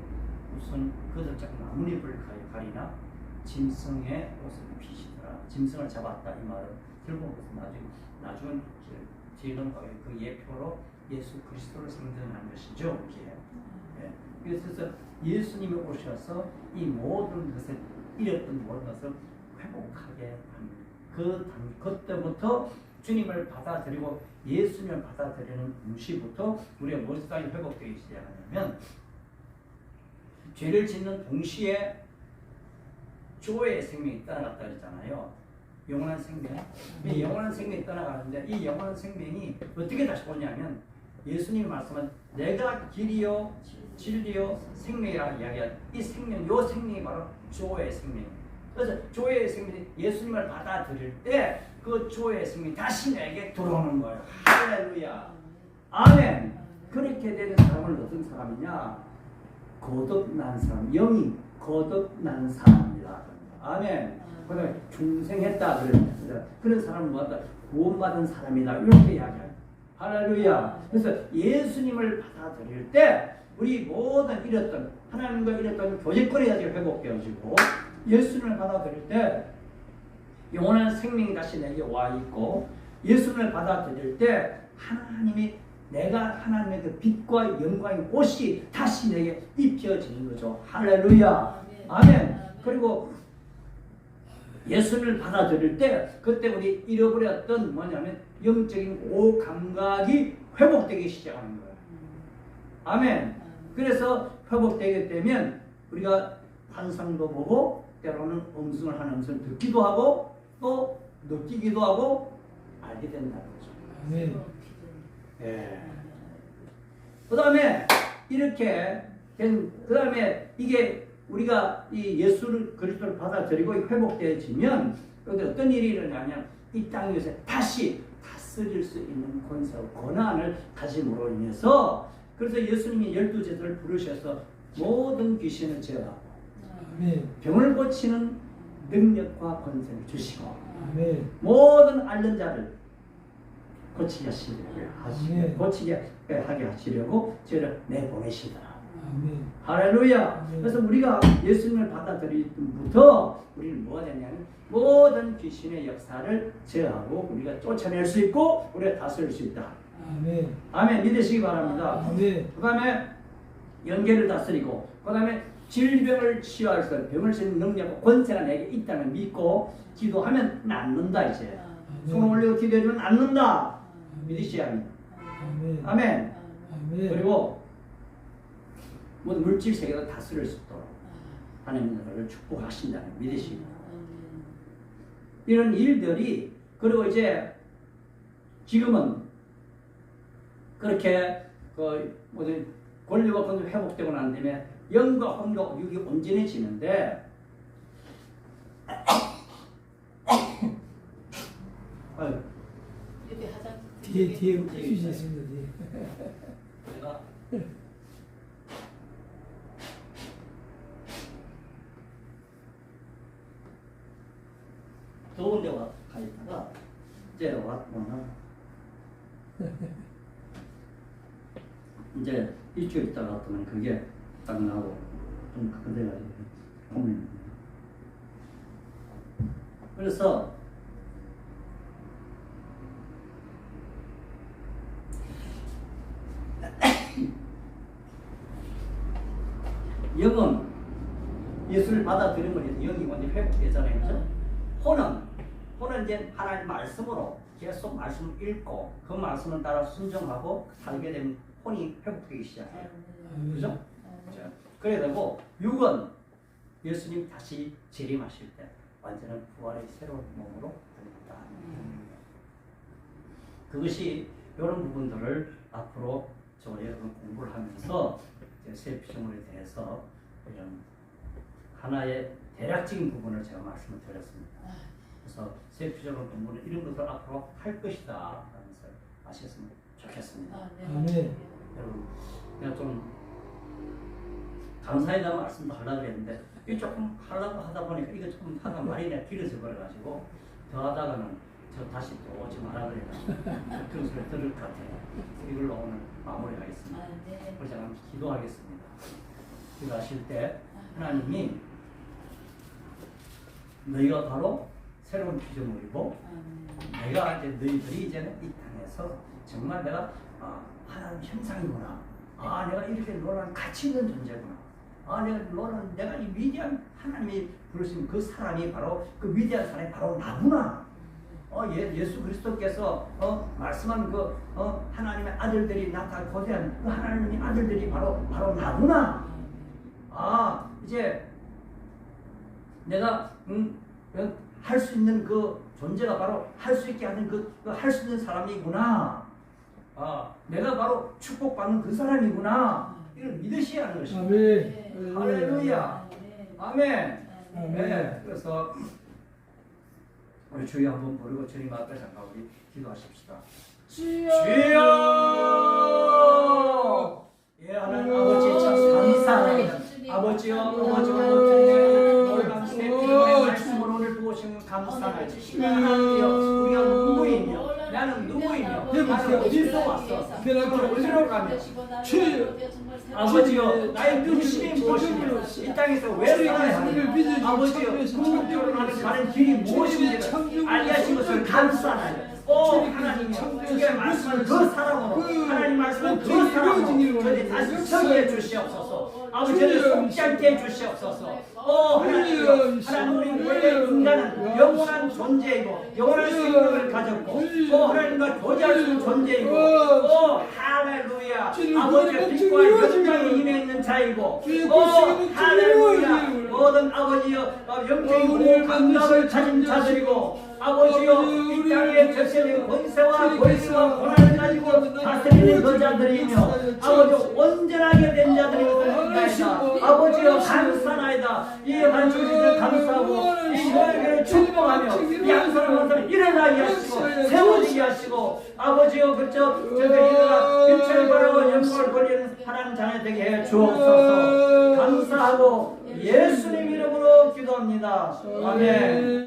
우선 그들짝 나뭇잎을 가리나 짐승의 옷을 입히시더라. 짐승을 잡았다 이 말은 결국 나중에 지금 그 예표로 예수 그리스도를 상징하는 것이죠. 이게. 예. 그래서 예수님이 오셔서 이 모든 것을 잃었던 모든 것을 회복하게 합니다. 그때부터 주님을 받아들이고 예수님을 받아들이는 동시부터 우리가 무엇까지 회복되기 시작하냐면 죄를 짓는 동시에 조의 생명이 떠나갔다 그랬잖아요. 영원한 생명. 이 영원한 생명이 떠나가는데 이 영원한 생명이 어떻게 다시 오냐면 예수님이 말씀한 내가 길이요 진리요 생명이라고 이야기한 이 생명, 요 생명이 바로 조의 생명. 그래서 조의 생명이 예수님을 받아들일 때 그 조의 생명이 다시 내게 들어오는 거예요. 할렐루야. 아멘. 그렇게 되는 사람은 어떤 사람이냐? 거듭난 사람, 영이 거듭난 사람이다. 아멘. 그다음에 중생했다 그랬습니다. 그런 사람은 뭐다? 구원받은 사람이다. 이렇게 이야기해요. 할렐루야. 그래서 예수님을 받아들일 때 우리 모든 잃었던 하나님과 잃었던 교제권이 다시 회복되어지고 예수님을 받아들일 때 영원한 생명이 다시 내게 와 있고 예수님을 받아들일 때 하나님이 내가 하나님의 그 빛과 영광의 옷이 다시 내게 입혀지는 거죠. 할렐루야. 아멘. 그리고 예수님을 받아들일 때 그때 우리 잃어버렸던 뭐냐면 영적인 오감각이 회복되기 시작하는 거예요. 아멘. 그래서 회복되게 되면 우리가 환상도 보고 때로는 음성을 하는 음성을 듣기도 하고 또 느끼기도 하고 알게 된다는 거죠. 아멘. 예. 그 다음에 이렇게 된, 그 다음에 이게 우리가 이 예수를 그리스도를 받아들이고 회복되어지면 여기 어떤 일이 일어나냐면 이 땅 위에서 다시 다스릴 수 있는 권세와 권한을 가짐으로 인해서 그래서 예수님이 12제자를 부르셔서 모든 귀신을 제어하고 아멘. 병을 고치는 능력과 권세를 주시고 아멘. 모든 앓는 자를 고치게 하시려고 아멘. 고치게 하게 하시려고 저를 내보내시더라. 아멘. 할렐루야. 아멘. 그래서 우리가 예수님을 받아들일 때부터 우리는 뭐가 되냐면 모든 귀신의 역사를 제어하고 우리가 쫓아낼 수 있고 우리가 다스릴 수 있다. 아멘. 아멘. 믿으시기 바랍니다. 아멘. 그 다음에 연계를 다스리고 그 다음에 질병을 치유할 수 있는 병을 치는 능력과 권세가 내게 있다는 믿고 기도하면 낫는다. 이제 손을 올리고 기도해주면 낫는다. 믿으셔야 합니다. 아멘. 아멘. 아멘. 그리고 뭐 물질 세계도 다스릴 수 있도록 하나님을 축복하신다는 믿으십니다. 이런 일들이 그리고 이제 지금은 그렇게 그 뭐지 권리가 건조 회복되고 난 다음에 영과 혼과 육이 온전해지는데 옆에 화장 뒤에 퀴즈 있습니다. 뒤에. 내가 더운 데 가 있다가 이제 왔구나. 이제 일주일 있다가 왔더니 그게 딱 나오고 좀 그래가지고 고민입니다. 그래서 영은 예수를 받아들이면 영이 완전 회복되잖아요. 그죠? 혼은 이제 하나님 말씀으로 계속 말씀을 읽고 그 말씀을 따라 순종하고 살게 되면 혼이 회복되기 시작해요. 그죠? 자, 그래 되고 육은 예수님 다시 재림하실 때 완전한 부활의 새로운 몸으로 됩니다. 그것이 이런 부분들을 앞으로 저 여러분 공부를 하면서 이제 새 피조물에 대해서 이런 하나의 대략적인 부분을 제가 말씀을 드렸습니다. 그래서 새 피조물 공부는 이런 것을 앞으로 할 것이다 하면서 아셨으면 좋겠습니다. 아멘. 여러분, 내가 좀 감사에 대한 말씀도 하려고 했는데 이게 조금 하려고 하다 보니까 이거 조금 하다 말이 내가 길어져 버려가지고 더 하다가는 저 다시 또 오지 말아 그래요. 그런 소리 들을 것 같아요. 이걸로 오늘 마무리하겠습니다. 그래서 제가 기도하겠습니다. 기도하실 때 하나님이 너희가 바로 새로운 피조물이고 내가 이제 너희들이 이제는 이 땅에서 정말 내가 하나님 형상이구나. 내가 이렇게 너랑 가치 있는 존재구나. 내가 이 위대한 하나님이 부르신 그 사람이 바로 그 위대한 사람이 바로 나구나. 예수 그리스도께서 말씀한 그 하나님의 아들들이 나타 거대한 그 하나님의 아들들이 바로 나구나. 이제 내가 할 수 있는 그 존재가 바로 할 수 있게 하는 그 할 수 있는 사람이구나. 내가 바로 축복받는 그 사람이구나. 이걸 믿으셔야 하는 것입니다. 아멘. 할렐루야. 아멘. 아멘. 네, 그래서 우리 주여 한번 부르고 주님 앞에 잠깐 우리 기도하십시다. 주여! 예, 하나님 아버지 참 감사합니다. 아버지요, 너희가 내 말씀을 오늘 보시면 감사합니다. 하나님이여, 우리가 누구이며 나는 누구이며 나는 어디서 왔어? 어디로 가며 아버지여, 나의 중심이 무엇이며 이 땅에서 왜 살아야 하느냐? 아버지여, 궁극적으로 나는 가는 길이 무엇인지를 알게 하신 것을 감사하나요? 하나님이여, 주의 말씀을 더 사랑으로 하나님 말씀을 더 사랑으로 저희 다시 정해 주시옵소서. 아버지를 속지 않게 해주시옵소서. 하나님, 하나님 원래 인간은 영원한 존재이고 영원한 생명을 가졌고 하나님과 교제할 수 있는 존재이고 할렐루야. 아버지의 빛과 영광에 임해 있는 자이고 할렐루야. 모든 아버지여 영적인 감각을 가진 자들이고 아버지여 이 땅에 적셔진 권세와 고난을 가지고 다스리는 여자들이며 아버지 온전하게 된 자들이옵소서. 아버지여 감사나이다. 이 반주리를 감사하고 이 교회를 축복하며 이 양손을 일어나게 하시고 세워지게 하시고 아버지여 저들 일어나 빛을 바라고 영광을 돌리는 하나님 자녀 되게 해 주옵소서. 감사하고 예수님 이름으로 기도합니다. 아멘.